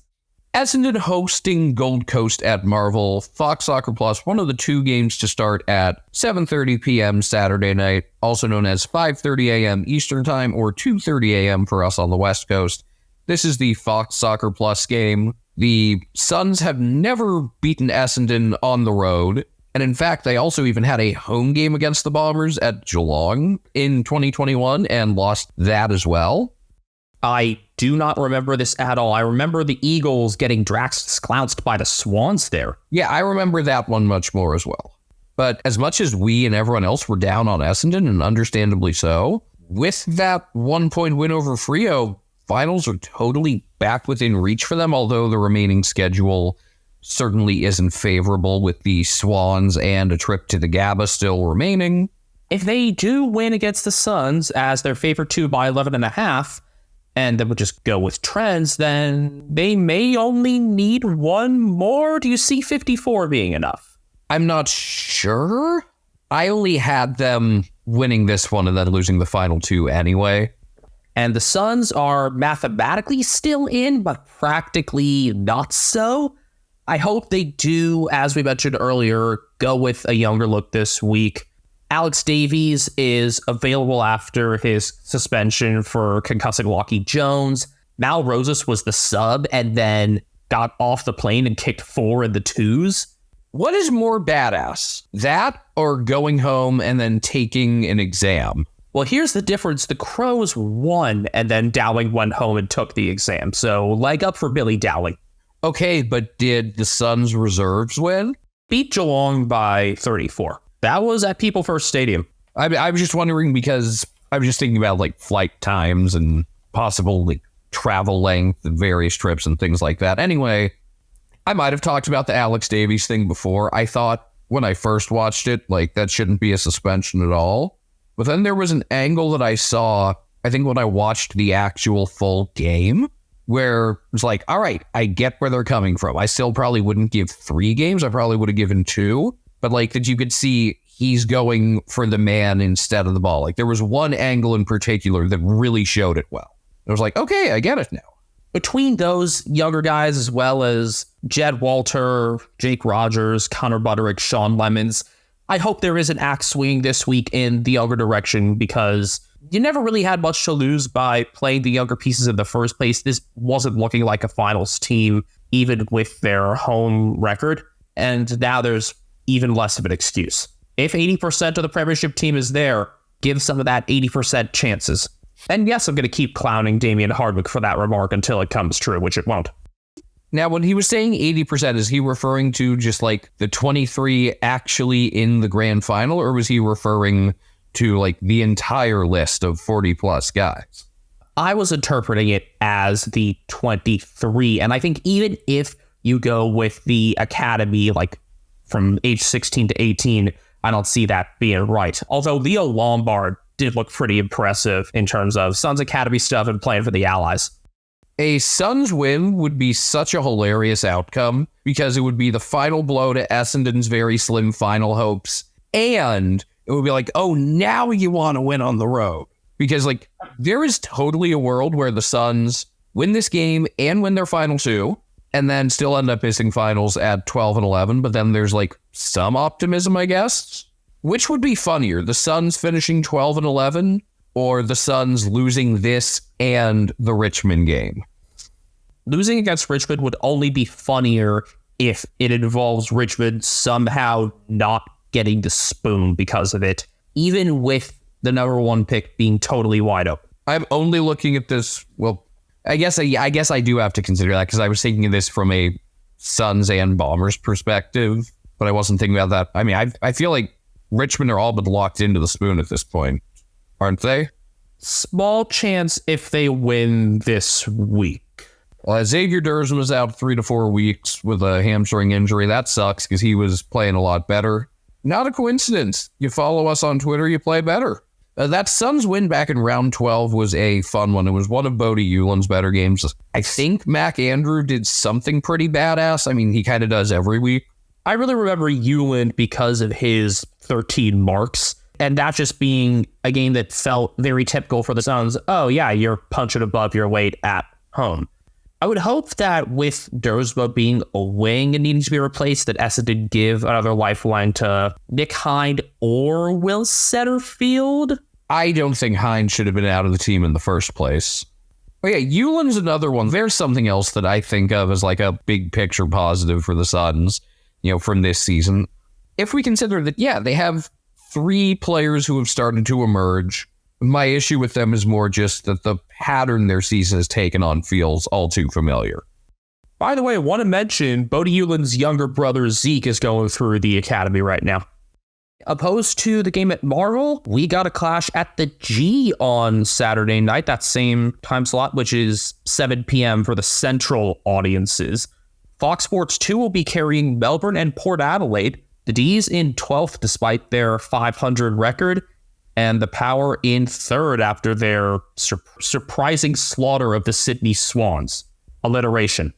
Essendon hosting Gold Coast at Marvel, Fox Soccer Plus, one of the two games to start at 7:30 p.m. Saturday night, also known as 5:30 a.m. Eastern Time or 2:30 a.m. for us on the West Coast. This is the Fox Soccer Plus game. The Suns have never beaten Essendon on the road, and in fact, they also even had a home game against the Bombers at Geelong in 2021 and lost that as well. I do not remember this at all. I remember the Eagles getting trounced by the Swans there. Yeah, I remember that one much more as well. But as much as we and everyone else were down on Essendon, and understandably so, with that 1-point win over Frio, finals are totally back within reach for them, although the remaining schedule certainly isn't favorable with the Swans and a trip to the Gabba still remaining. If they do win against the Suns as their favorite two by 11.5, and then we'll just go with trends, then they may only need one more. Do you see 54 being enough? I'm not sure. I only had them winning this one and then losing the final two anyway. And the Suns are mathematically still in, but practically not so. I hope they do, as we mentioned earlier, go with a younger look this week. Alex Davies is available after his suspension for concussing Lockie Jones. Mal Rosas was the sub and then got off the plane and kicked 4 in the 2s. What is more badass? That or going home and then taking an exam? Well, here's the difference. The Crows won and then Dowling went home and took the exam. So leg up for Billy Dowling. Okay, but did the Suns reserves win? Beat Geelong by 34. That was at People First Stadium. I was just wondering because I was just thinking about flight times and possible travel length and various trips and things like that. Anyway, I might have talked about the Alex Davies thing before. I thought when I first watched it, that shouldn't be a suspension at all. But then there was an angle that I saw, I think when I watched the actual full game, where it's all right, I get where they're coming from. I still probably wouldn't give 3 games. I probably would have given 2. But that you could see he's going for the man instead of the ball. There was one angle in particular that really showed it well. I was okay, I get it now. Between those younger guys, as well as Jed Walter, Jake Rogers, Connor Butterick, Sean Lemons, I hope there is an axe swing this week in the younger direction because you never really had much to lose by playing the younger pieces in the first place. This wasn't looking like a finals team, even with their home record. And now there's even less of an excuse. If 80% of the Premiership team is there, give some of that 80% chances. And yes, I'm going to keep clowning Damien Hardwick for that remark until it comes true, which it won't. Now, when he was saying 80%, is he referring to just the 23 actually in the grand final, or was he referring to the entire list of 40 plus guys? I was interpreting it as the 23. And I think even if you go with the academy, from age 16 to 18, I don't see that being right. Although Leo Lombard did look pretty impressive in terms of Suns Academy stuff and playing for the Allies. A Suns win would be such a hilarious outcome because it would be the final blow to Essendon's very slim final hopes. And it would be oh, now you want to win on the road. Because there is totally a world where the Suns win this game and win their final 2. And then still end up missing finals at 12 and 11. But then there's some optimism, I guess. Which would be funnier, the Suns finishing 12 and 11 or the Suns losing this and the Richmond game? Losing against Richmond would only be funnier if it involves Richmond somehow not getting the spoon because of it, even with the number 1 pick being totally wide open. I'm only looking at this. Well, I guess I do have to consider that because I was thinking of this from a Suns and Bombers perspective, but I wasn't thinking about that. I mean, I feel like Richmond are all but locked into the spoon at this point, aren't they? Small chance if they win this week. Well, Xavier Dursman was out 3 to 4 weeks with a hamstring injury. That sucks because he was playing a lot better. Not a coincidence. You follow us on Twitter, you play better. That Suns win back in round 12 was a fun one. It was one of Bodie Hewlin's better games. I think Mac Andrew did something pretty badass. I mean, he kind of does every week. I really remember Hewlin because of his 13 marks, and that just being a game that felt very typical for the Suns. Oh, yeah, you're punching above your weight at home. I would hope that with Dursma being a wing and needing to be replaced, that Essendon give another lifeline to Nick Hind or Will Setterfield. I don't think Hind should have been out of the team in the first place. Oh yeah, Hewlin's another one. There's something else that I think of as like a big picture positive for the Suns, from this season. If we consider that, yeah, they have 3 players who have started to emerge. My issue with them is more just that the pattern their season has taken on feels all too familiar. By the way, I want to mention Bodie Hewlin's younger brother Zeke is going through the academy right now. Opposed to the game at Marvel, we got a clash at the G on Saturday night, that same time slot, which is 7 p.m. for the central audiences. Fox Sports 2 will be carrying Melbourne and Port Adelaide. The D's in 12th despite their 500 record, and the Power in 3rd after their surprising slaughter of the Sydney Swans. Alliteration.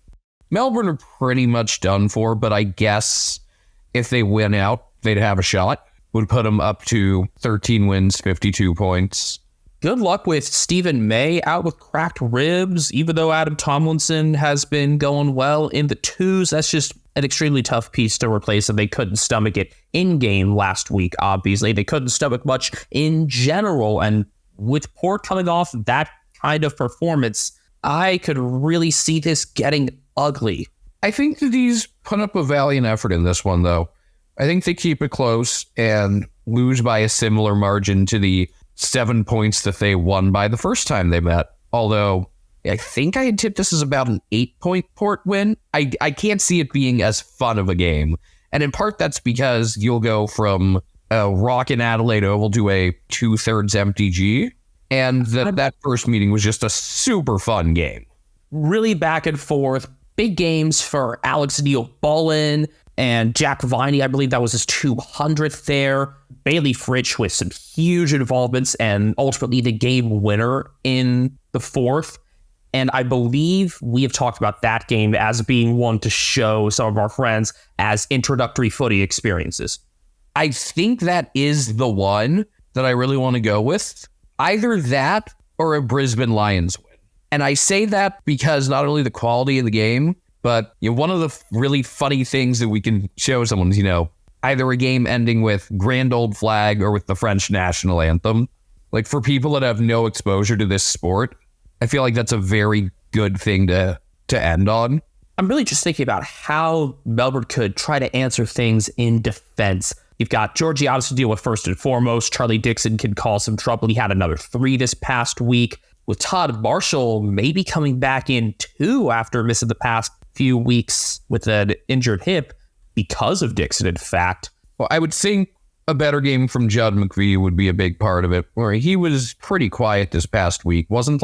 Melbourne are pretty much done for, but I guess if they win out, they'd have a shot. Would put them up to 13 wins, 52 points. Good luck with Stephen May out with cracked ribs, even though Adam Tomlinson has been going well in the 2s. That's just an extremely tough piece to replace, and they couldn't stomach it in-game last week, obviously. They couldn't stomach much in general, and with Port coming off that kind of performance, I could really see this getting ugly. I think that these put up a valiant effort in this one, though. I think they keep it close and lose by a similar margin to the 7 points that they won by the first time they met. Although, I think I had tipped this as about an 8-point Port win. I can't see it being as fun of a game. And in part, that's because you'll go from a rockin' Adelaide Oval to a 2/3 empty G. And that first meeting was just a super fun game. Really back and forth. Big games for Alex Neil-Bullen and Jack Viney. I believe that was his 200th there. Bailey Fritsch with some huge involvements and ultimately the game winner in the 4th. And I believe we have talked about that game as being one to show some of our friends as introductory footy experiences. I think that is the one that I really want to go with. Either that or a Brisbane Lions win. And I say that because not only the quality of the game, but one of the really funny things that we can show someone is, either a game ending with Grand Old Flag or with the French national anthem. Like, for people that have no exposure to this sport, I feel like that's a very good thing to end on. I'm really just thinking about how Melbourne could try to answer things in defense. You've got Georgiades to deal with first and foremost. Charlie Dixon can cause some trouble. He had another 3 this past week. With Todd Marshall maybe coming back in too after missing the past few weeks with an injured hip because of Dixon, in fact. Well, I would think a better game from Judd McVie would be a big part of it, where he was pretty quiet this past week. Wasn't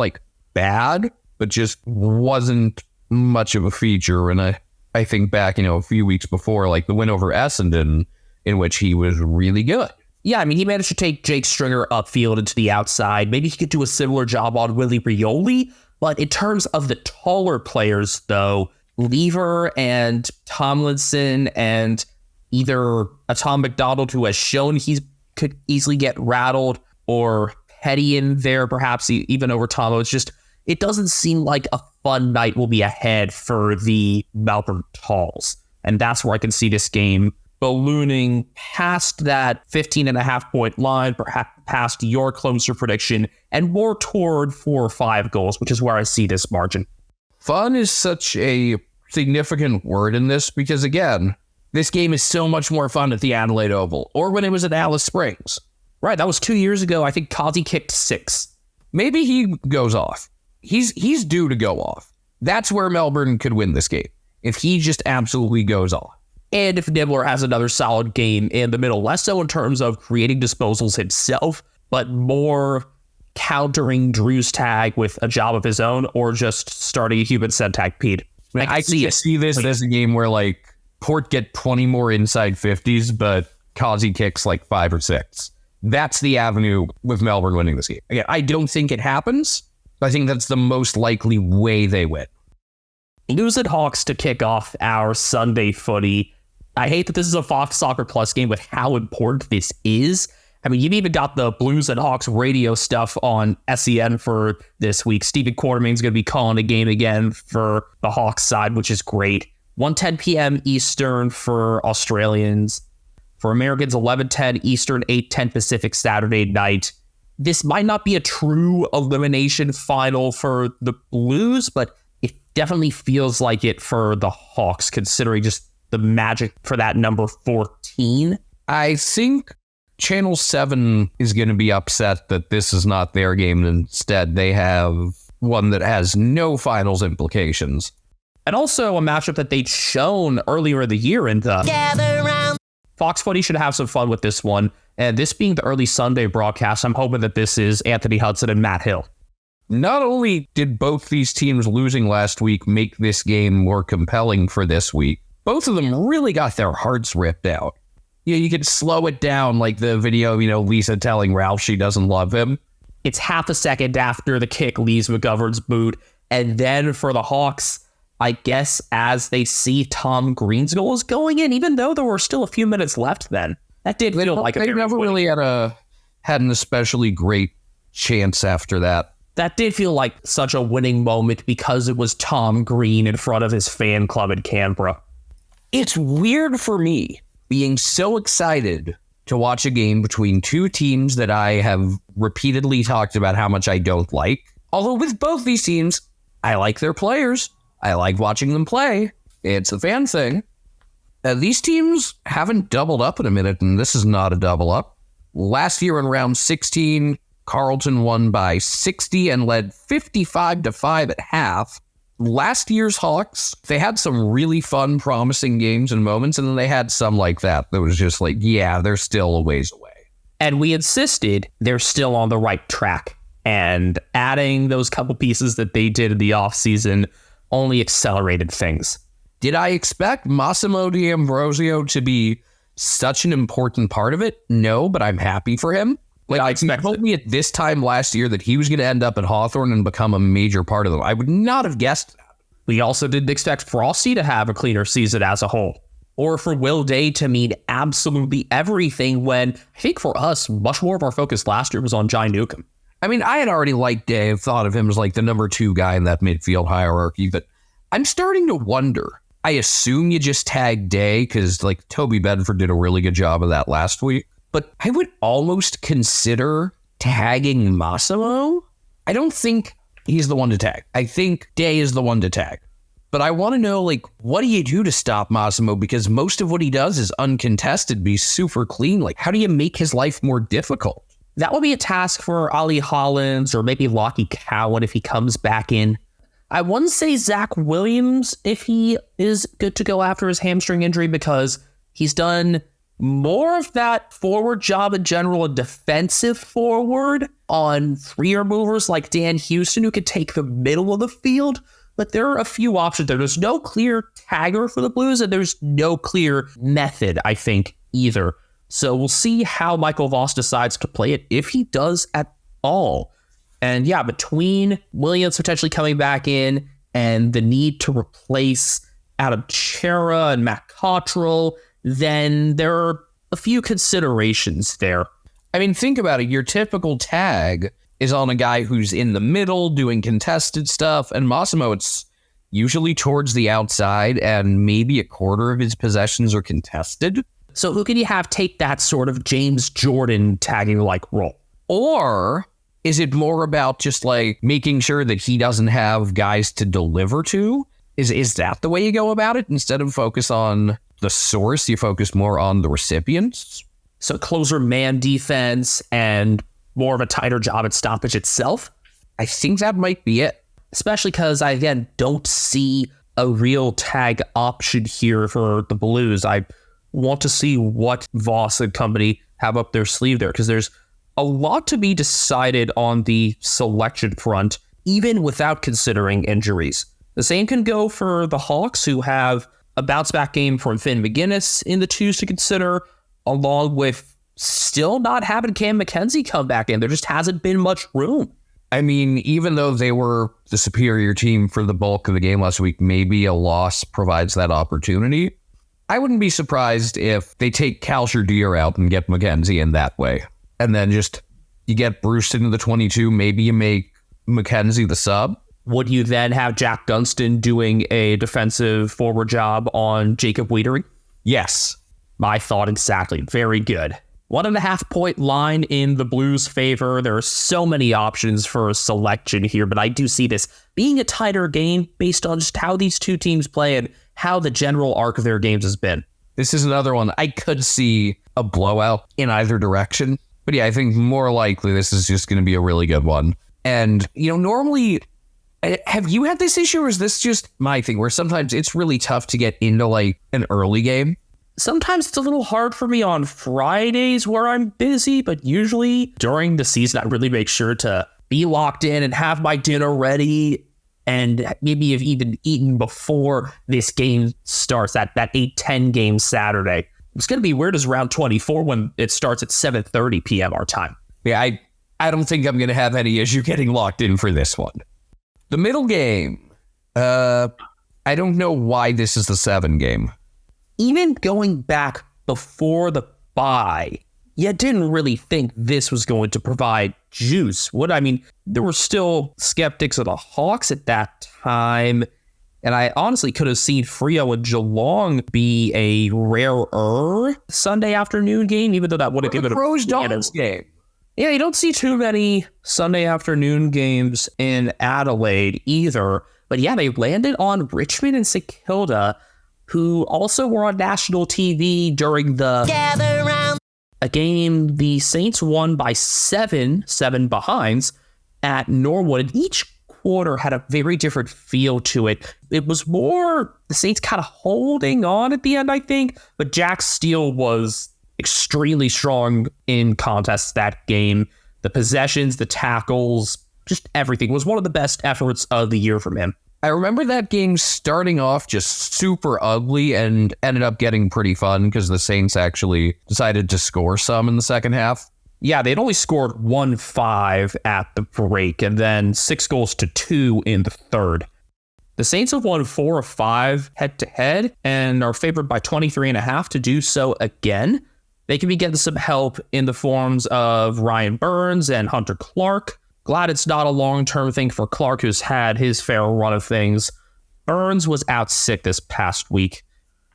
bad, but just wasn't much of a feature. And I think back, a few weeks before, the win over Essendon, in which he was really good. Yeah, I mean, he managed to take Jake Stringer upfield into the outside. Maybe he could do a similar job on Willie Rioli. But in terms of the taller players, though, Lever and Tomlinson and either a Tom McDonald, who has shown he could easily get rattled, or Petty in there, perhaps even over Tomo. It doesn't seem like a fun night will be ahead for the Melbourne Talls. And that's where I can see this game ballooning past that 15.5-point line, perhaps past your closer prediction, and more toward 4 or 5 goals, which is where I see this margin. Fun is such a significant word in this because, again, this game is so much more fun at the Adelaide Oval or when it was at Alice Springs. Right, that was 2 years ago. I think Kazi kicked 6. maybe he goes off. He's due to go off. That's where Melbourne could win this game, if he just absolutely goes off. And if Nibbler has another solid game in the middle, less so in terms of creating disposals himself, but more countering Drew's tag with a job of his own, or just starting a human set tag Pete. I see this as a game where like Port get 20 more inside 50s, but Causey kicks like 5 or 6. That's the avenue with Melbourne winning this game. Again, I don't think it happens, but I think that's the most likely way they win. Blues and Hawks to kick off our Sunday footy. I hate that this is a Fox Soccer Plus game with how important this is. I mean, you've even got the Blues and Hawks radio stuff on SEN for this week. Stephen Quartermain's going to be calling a game again for the Hawks side, which is great. 1:10 p.m. Eastern for Australians. For Americans, 11:10 Eastern, 8:10 Pacific Saturday night. This might not be a true elimination final for the Blues, but it definitely feels like it for the Hawks, considering just the magic for that number 14. I think Channel 7 is going to be upset that this is not their game. Instead, they have one that has no finals implications. And also a matchup that they'd shown earlier in the year in the Fox Footy should have some fun with this one. And this being the early Sunday broadcast, I'm hoping that this is Anthony Hudson and Matt Hill. Not only did both these teams losing last week make this game more compelling for this week, both of them really got their hearts ripped out. You could slow it down like the video, Lisa telling Ralph she doesn't love him. It's half a second after the kick leaves McGovern's boot. And then for the Hawks, I guess as they see Tom Green's goal is going in, even though there were still a few minutes left then. That did feel like they never really had an especially great chance after that. That did feel like such a winning moment because it was Tom Green in front of his fan club in Canberra. It's weird for me being so excited to watch a game between two teams that I have repeatedly talked about how much I don't like. Although with both these teams, I like their players. I like watching them play. It's a fan thing. These teams haven't doubled up in a minute, and this is not a double up. Last year in round 16, Carlton won by 60 and led 55-5 at half. Last year's Hawks, they had some really fun, promising games and moments, and then they had some like that was just like, yeah, they're still a ways away. And we insisted they're still on the right track. And adding those couple pieces that they did in the offseason only accelerated things. Did I expect Massimo D'Ambrosio to be such an important part of it? No, but I'm happy for him. Like, you told me at this time last year that he was going to end up at Hawthorn and become a major part of them. I would not have guessed that. We also didn't expect Frosty to have a cleaner season as a whole, or for Will Day to mean absolutely everything when I think for us, much more of our focus last year was on Jai Newcomb. I mean, I had already liked Dave, thought of him as like the number 2 guy in that midfield hierarchy, but I'm starting to wonder. I assume you just tag Day because like Toby Bedford did a really good job of that last week, but I would almost consider tagging Massimo. I don't think he's the one to tag. I think Day is the one to tag. But I want to know, like, what do you do to stop Massimo? Because most of what he does is uncontested, be super clean. Like, how do you make his life more difficult? That would be a task for Ollie Hollins or maybe Lockie Cowan if he comes back in. I wouldn't say Zach Williams if he is good to go after his hamstring injury because he's done more of that forward job in general, a defensive forward on freer movers like Dan Houston who could take the middle of the field. But there are a few options there. There's no clear tagger for the Blues and there's no clear method, I think, either. So we'll see how Michael Voss decides to play it, if he does at all. And yeah, between Williams potentially coming back in and the need to replace Adam Chera and Matt Cottrell, then there are a few considerations there. I mean, think about it. Your typical tag is on a guy who's in the middle doing contested stuff, and Massimo, it's usually towards the outside, and maybe a quarter of his possessions are contested. So who can you have take that sort of James Jordan tagging-like role? Or is it more about just like making sure that he doesn't have guys to deliver to? Is that the way you go about it? Instead of focus on the source, you focus more on the recipients? So closer man defense and more of a tighter job at stoppage itself? I think that might be it. Especially because I, again, don't see a real tag option here for the Blues. I want to see what Voss and company have up their sleeve there, because there's a lot to be decided on the selection front, even without considering injuries. The same can go for the Hawks, who have a bounce-back game from Finn McGuinness in the twos to consider, along with still not having Cam McKenzie come back in. There just hasn't been much room. I mean, even though they were the superior team for the bulk of the game last week, maybe a loss provides that opportunity. I wouldn't be surprised if they take Cal Sherdeer out and get McKenzie in that way. And then just, you get Bruce into the 22, maybe you make McKenzie the sub. Would you then have Jack Dunstan doing a defensive forward job on Jacob Wiedering? Yes. My thought exactly. Very good. 1.5 point line in the Blues' favor. There are so many options for a selection here, but I do see this being a tighter game based on just how these two teams play and how the general arc of their games has been. This is another one. I could see a blowout in either direction. But yeah, I think more likely this is just going to be a really good one. And, normally, have you had this issue, or is this just my thing, where sometimes it's really tough to get into, an early game? Sometimes it's a little hard for me on Fridays where I'm busy, but usually during the season, I really make sure to be locked in and have my dinner ready, and maybe have even eaten before this game starts, that 8-10 game Saturday. It's going to be weird as round 24 when it starts at 7:30 p.m. our time. Yeah, I don't think I'm going to have any issue getting locked in for this one. The middle game. I don't know why this is the 7 game. Even going back before the bye, you didn't really think this was going to provide juice. There were still skeptics of the Hawks at that time, and I honestly could have seen Freo and Geelong be a rarer Sunday afternoon game, even though that would have given a game. Yeah, you don't see too many Sunday afternoon games in Adelaide either. But yeah, they landed on Richmond and St Kilda, who also were on national TV during a game the Saints won by 7 behinds at Norwood. And each quarter had a very different feel to it. It was more the Saints kind of holding on at the end, I think, but Jack Steele was extremely strong in contests that game. The possessions, the tackles, just everything. It was one of the best efforts of the year from him. I remember that game starting off just super ugly and ended up getting pretty fun because the Saints actually decided to score some in the second half. Yeah, they'd only scored 1-5 at the break and then 6-2 in the third. The Saints have won 4 of 5 head-to-head and are favored by 23.5 to do so again. They can be getting some help in the forms of Ryan Burns and Hunter Clark. Glad it's not a long-term thing for Clark, who's had his fair run of things. Burns was out sick this past week.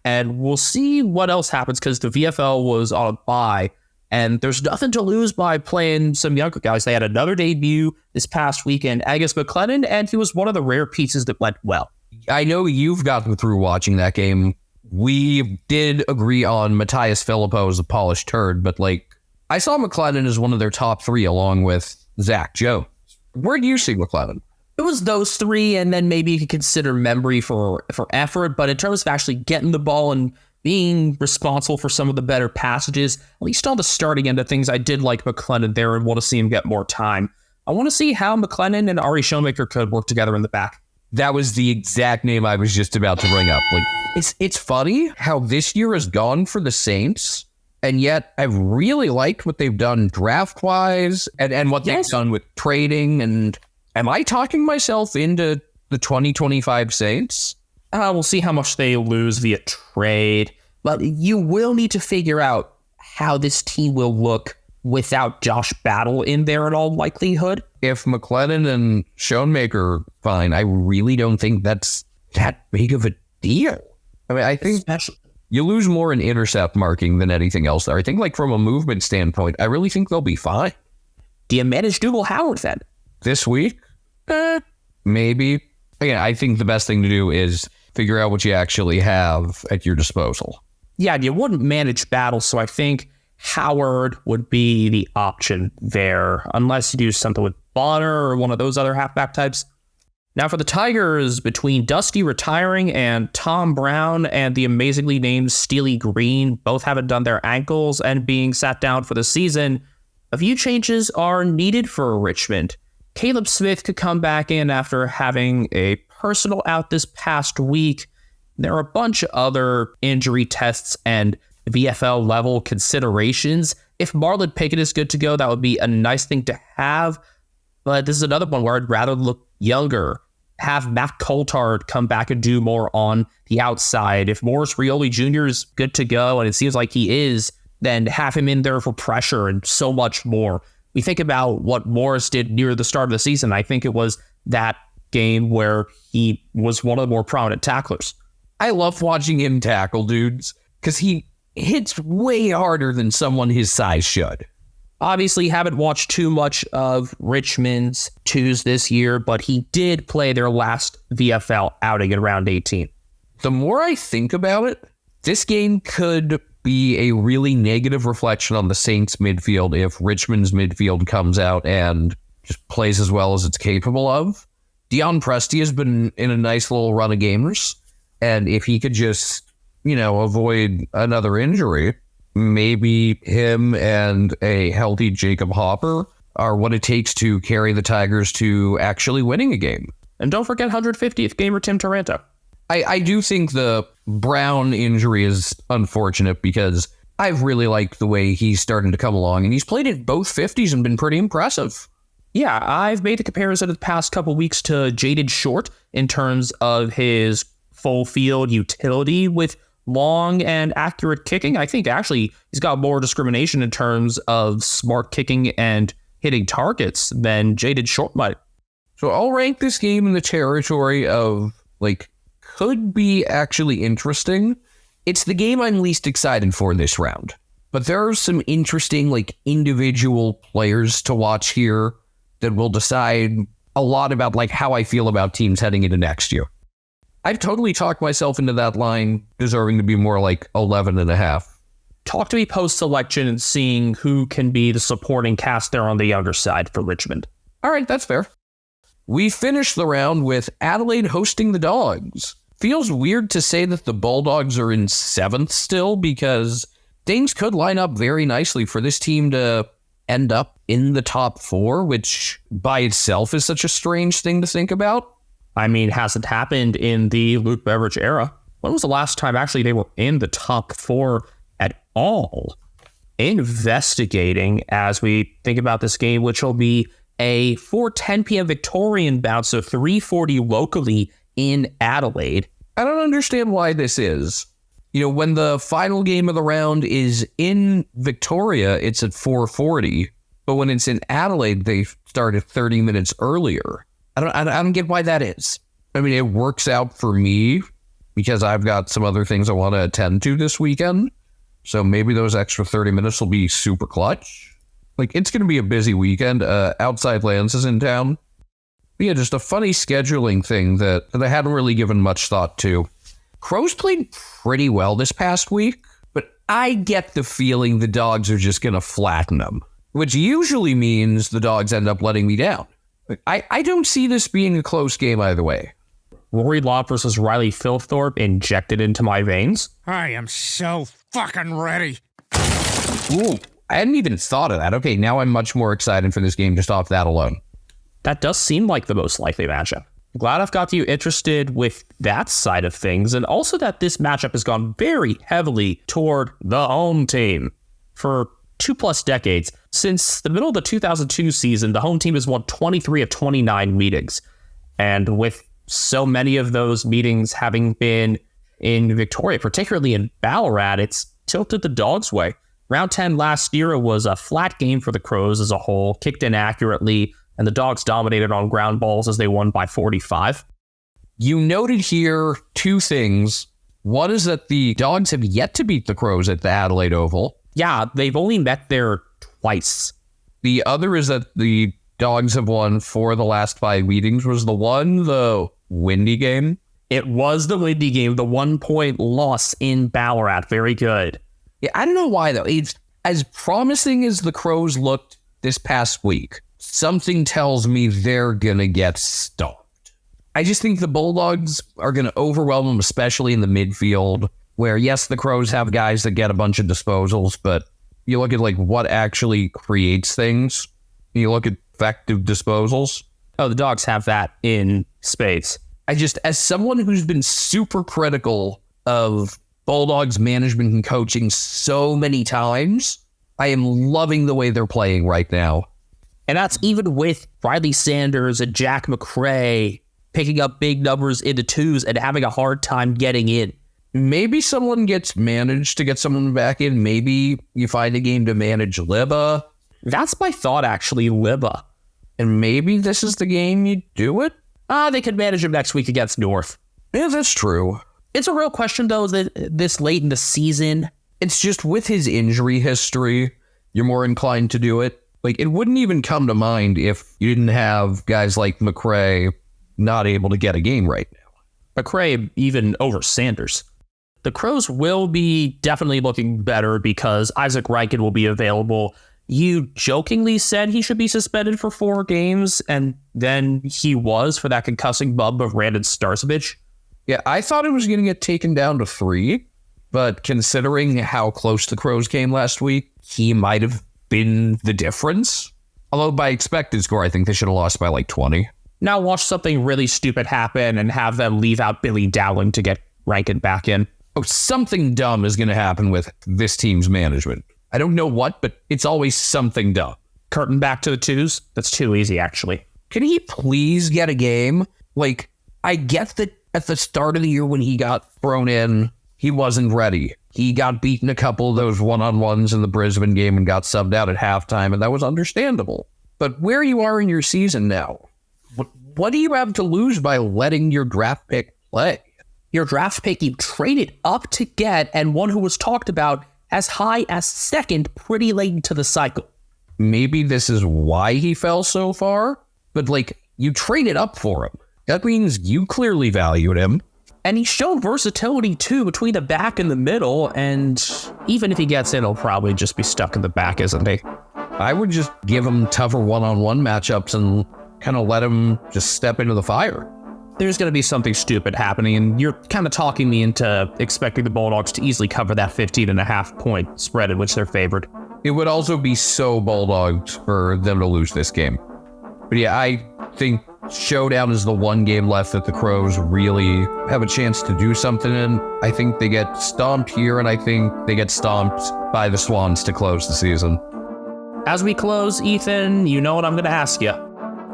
And we'll see what else happens because the VFL was on a bye. And there's nothing to lose by playing some younger guys. They had another debut this past weekend, Angus McLennan, and he was one of the rare pieces that went well. I know you've gotten through watching that game. We did agree on Matthias Filippo as a polished turd, but I saw McLennan as one of their top 3 along with Zach Jones. Where do you see McLennan? It was those 3, and then maybe you could consider Membry for effort, but in terms of actually getting the ball and being responsible for some of the better passages, at least on the starting end of things, I did like McLennan there and want to see him get more time. I want to see how McLennan and Ari Showmaker could work together in the back. That was the exact name I was just about to bring up. It's funny how this year has gone for the Saints, and yet I've really liked what they've done draft-wise and what they've done with trading. And am I talking myself into the 2025 Saints? We'll see how much they lose via trade, but you will need to figure out how this team will look without Josh Battle in there in all likelihood. If McLennan and Schoenmaker fine, I really don't think that's that big of a deal. I think you lose more in intercept marking than anything else there. I think from a movement standpoint, I really think they'll be fine. Do you manage Dougal Howard then? This week? Maybe. Again, I think the best thing to do is figure out what you actually have at your disposal. Yeah, you wouldn't manage Battle, so I think Howard would be the option there, unless you do something with Bonner or one of those other halfback types. Now for the Tigers, between Dusty retiring and Tom Brown and the amazingly named Steely Green, both haven't done their ankles and being sat down for the season, a few changes are needed for Richmond. Caleb Smith could come back in after having a personal out this past week. There are a bunch of other injury tests and VFL level considerations. If Marlon Pickett is good to go, that would be a nice thing to have. But this is another one where I'd rather look younger. Have Matt Coulthard come back and do more on the outside. If Morris Rioli Jr. is good to go, and it seems like he is, then have him in there for pressure and so much more. We think about what Morris did near the start of the season. I think it was that game where he was one of the more prominent tacklers. I love watching him tackle dudes because he hits way harder than someone his size should. Obviously, haven't watched too much of Richmond's twos this year, but he did play their last VFL outing at round 18. The more I think about it, this game could be a really negative reflection on the Saints midfield if Richmond's midfield comes out and just plays as well as it's capable of. Dion Presti has been in a nice little run of gamers, and if he could just, avoid another injury, maybe him and a healthy Jacob Hopper are what it takes to carry the Tigers to actually winning a game. And don't forget 150th gamer Tim Taranto. I do think the Brown injury is unfortunate because I've really liked the way he's starting to come along, and he's played at both 50s and been pretty impressive. Yeah, I've made the comparison the past couple weeks to Jaden Short in terms of his full field utility with long and accurate kicking. I think actually he's got more discrimination in terms of smart kicking and hitting targets than Jaden Short might. So I'll rank this game in the territory of, could be actually interesting. It's the game I'm least excited for this round. But there are some interesting, individual players to watch here that will decide a lot about, how I feel about teams heading into next year. I've totally talked myself into that line deserving to be more like 11.5. Talk to me post-selection and seeing who can be the supporting cast there on the younger side for Richmond. All right, that's fair. We finished the round with Adelaide hosting the Dogs. Feels weird to say that the Bulldogs are in 7th still because things could line up very nicely for this team to end up in the top 4, which by itself is such a strange thing to think about. I mean, hasn't happened in the Luke Beveridge era. When was the last time actually they were in the top 4 at all? Investigating as we think about this game, which will be a 4:10 p.m. Victorian bout, so 3:40 locally in Adelaide. I don't understand why this is. When the final game of the round is in Victoria, it's at 4:40, but when it's in Adelaide, they started 30 minutes earlier. I don't get why that is. I mean, it works out for me because I've got some other things I want to attend to this weekend. So maybe those extra 30 minutes will be super clutch. It's going to be a busy weekend. Outside Lands is in town. But yeah, just a funny scheduling thing that I hadn't really given much thought to. Crows played pretty well this past week, but I get the feeling the Dogs are just going to flatten them, which usually means the Dogs end up letting me down. I don't see this being a close game either way. Rory Law versus Riley Philthorpe injected into my veins. I am so fucking ready. Ooh, I hadn't even thought of that. Okay, now I'm much more excited for this game just off that alone. That does seem like the most likely matchup. Glad I've got you interested with that side of things, and also that this matchup has gone very heavily toward the home team. For 2+ decades, since the middle of the 2002 season, the home team has won 23 of 29 meetings. And with so many of those meetings having been in Victoria, particularly in Ballarat, it's tilted the Dogs' way. Round 10 last year, it was a flat game for the Crows as a whole, kicked in accurately, and the Dogs dominated on ground balls as they won by 45. You noted here 2 things. One is that the Dogs have yet to beat the Crows at the Adelaide Oval. Yeah, they've only met there twice. The other is that the Dogs have won 4 of the last 5 meetings. Was the Windy game? It was the Windy game, the 1-point loss in Ballarat. Very good. Yeah, I don't know why, though. It's as promising as the Crows looked this past week. something tells me they're going to get stomped. I just think the Bulldogs are going to overwhelm them, especially in the midfield, where, yes, the Crows have guys that get a bunch of disposals, but you look at like what actually creates things. You look at effective disposals. Oh, the Dogs have that in spades. I just, as someone who's been super critical of Bulldogs management and coaching so many times, I am loving the way they're playing right now. And that's even with Riley Sanders and Jack McRae picking up big numbers into twos and having a hard time getting in. Maybe someone gets managed to get someone back in. Maybe you find a game to manage Libba. That's my thought, actually, Libba. And maybe this is the game you do it? They could manage him next week against North. Yeah, that's true. It's a real question, though, that this late in the season. It's just with his injury history, you're more inclined to do it. Like, it wouldn't even come to mind if you didn't have guys like McRae not able to get a game right now. McRae even over Sanders. The Crows will be definitely looking better because Isaac Reichen will be available. You jokingly said he should be suspended for 4 games, and then he was for that concussing bump of Brandon Starcevich. Yeah, I thought it was going to get taken down to 3, but considering how close the Crows came last week, he might have been the difference. Although by expected score, I think they should have lost by like 20. Now watch something really stupid happen and have them leave out Billy Dowling to get Rankin back in. Oh, something dumb is going to happen with this team's management. I don't know what, but it's always something dumb. Curtin back to the twos? That's too easy, actually. Can he please get a game? Like, I get that at the start of the year when he got thrown in, he wasn't ready. He got beaten a couple of those one-on-ones in the Brisbane game and got subbed out at halftime, and that was understandable. But where you are in your season now, what do you have to lose by letting your draft pick play? Your draft pick you traded up to get, and one who was talked about as high as second pretty late into the cycle. Maybe this is why he fell so far, but like, you traded up for him. That means you clearly valued him. And he's shown versatility too between the back and the middle, and even if he gets in, he'll probably just be stuck in the back, isn't he? I would just give him tougher one-on-one matchups and kind of let him just step into the fire. There's going to be something stupid happening, and you're kind of talking me into expecting the Bulldogs to easily cover that 15.5 point spread in which they're favored. It would also be so Bulldogs for them to lose this game. But yeah, I think Showdown is the one game left that the Crows really have a chance to do something in. I think they get stomped here, and I think they get stomped by the Swans to close the season. As we close, Ethan, you know what I'm going to ask you.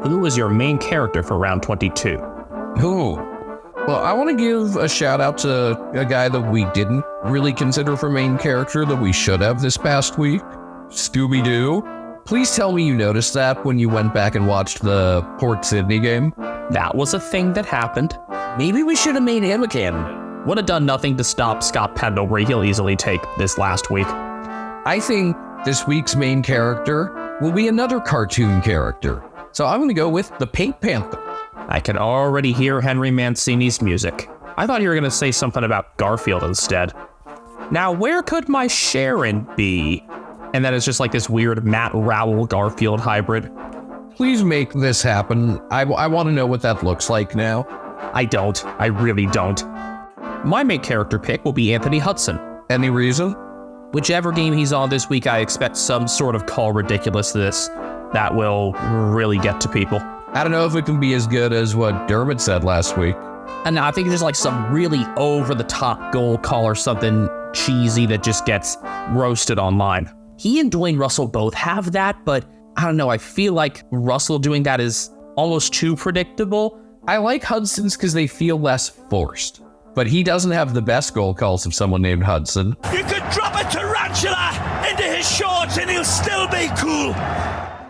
Who was your main character for round 22? Ooh. Well, I want to give a shout out to a guy that we didn't really consider for main character that we should have this past week. Scooby-Doo. Please tell me you noticed that when you went back and watched the Port Sydney game. That was a thing that happened. Maybe we should have made him a candidate. Would have done nothing to stop Scott Pendlebury. He'll easily take this last week. I think this week's main character will be another cartoon character. So I'm going to go with the Pink Panther. I can already hear Henry Mancini's music. I thought you were going to say something about Garfield instead. Now, where could my Sharon be? And then it's just like this weird Matt Rowell Garfield hybrid. Please make this happen. I want to know what that looks like now. I don't. I really don't. My main character pick will be Anthony Hudson. Any reason? Whichever game he's on this week, I expect some sort of call ridiculousness that will really get to people. I don't know if it can be as good as what Dermot said last week. And I think there's like some really over-the-top goal call or something cheesy that just gets roasted online. He and Dwayne Russell both have that, but I don't know, I feel like Russell doing that is almost too predictable. I like Hudson's because they feel less forced, but he doesn't have the best goal calls of someone named Hudson. You could drop a tarantula into his shorts and he'll still be cool.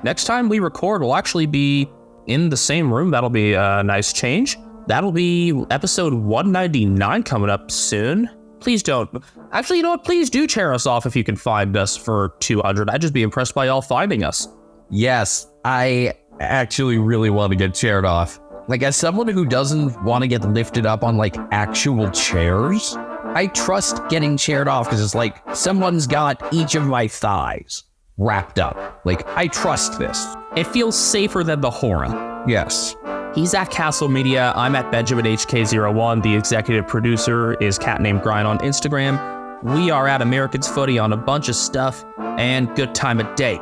Next time we record, we'll actually be in the same room. That'll be a nice change. That'll be episode 199 coming up soon. Please don't. Actually, you know what? Please do chair us off if you can find us for 200. I'd just be impressed by y'all finding us. Yes, I actually really want to get chaired off. Like, as someone who doesn't want to get lifted up on, like, actual chairs, I trust getting chaired off because it's like someone's got each of my thighs. wrapped up. Like, I trust this. It feels safer than the horror. Yes. He's at Castle Media. I'm at Benjamin HK01. The executive producer is Cat Named Grind on Instagram. We are at Americans Footy on a bunch of stuff, and good time of day.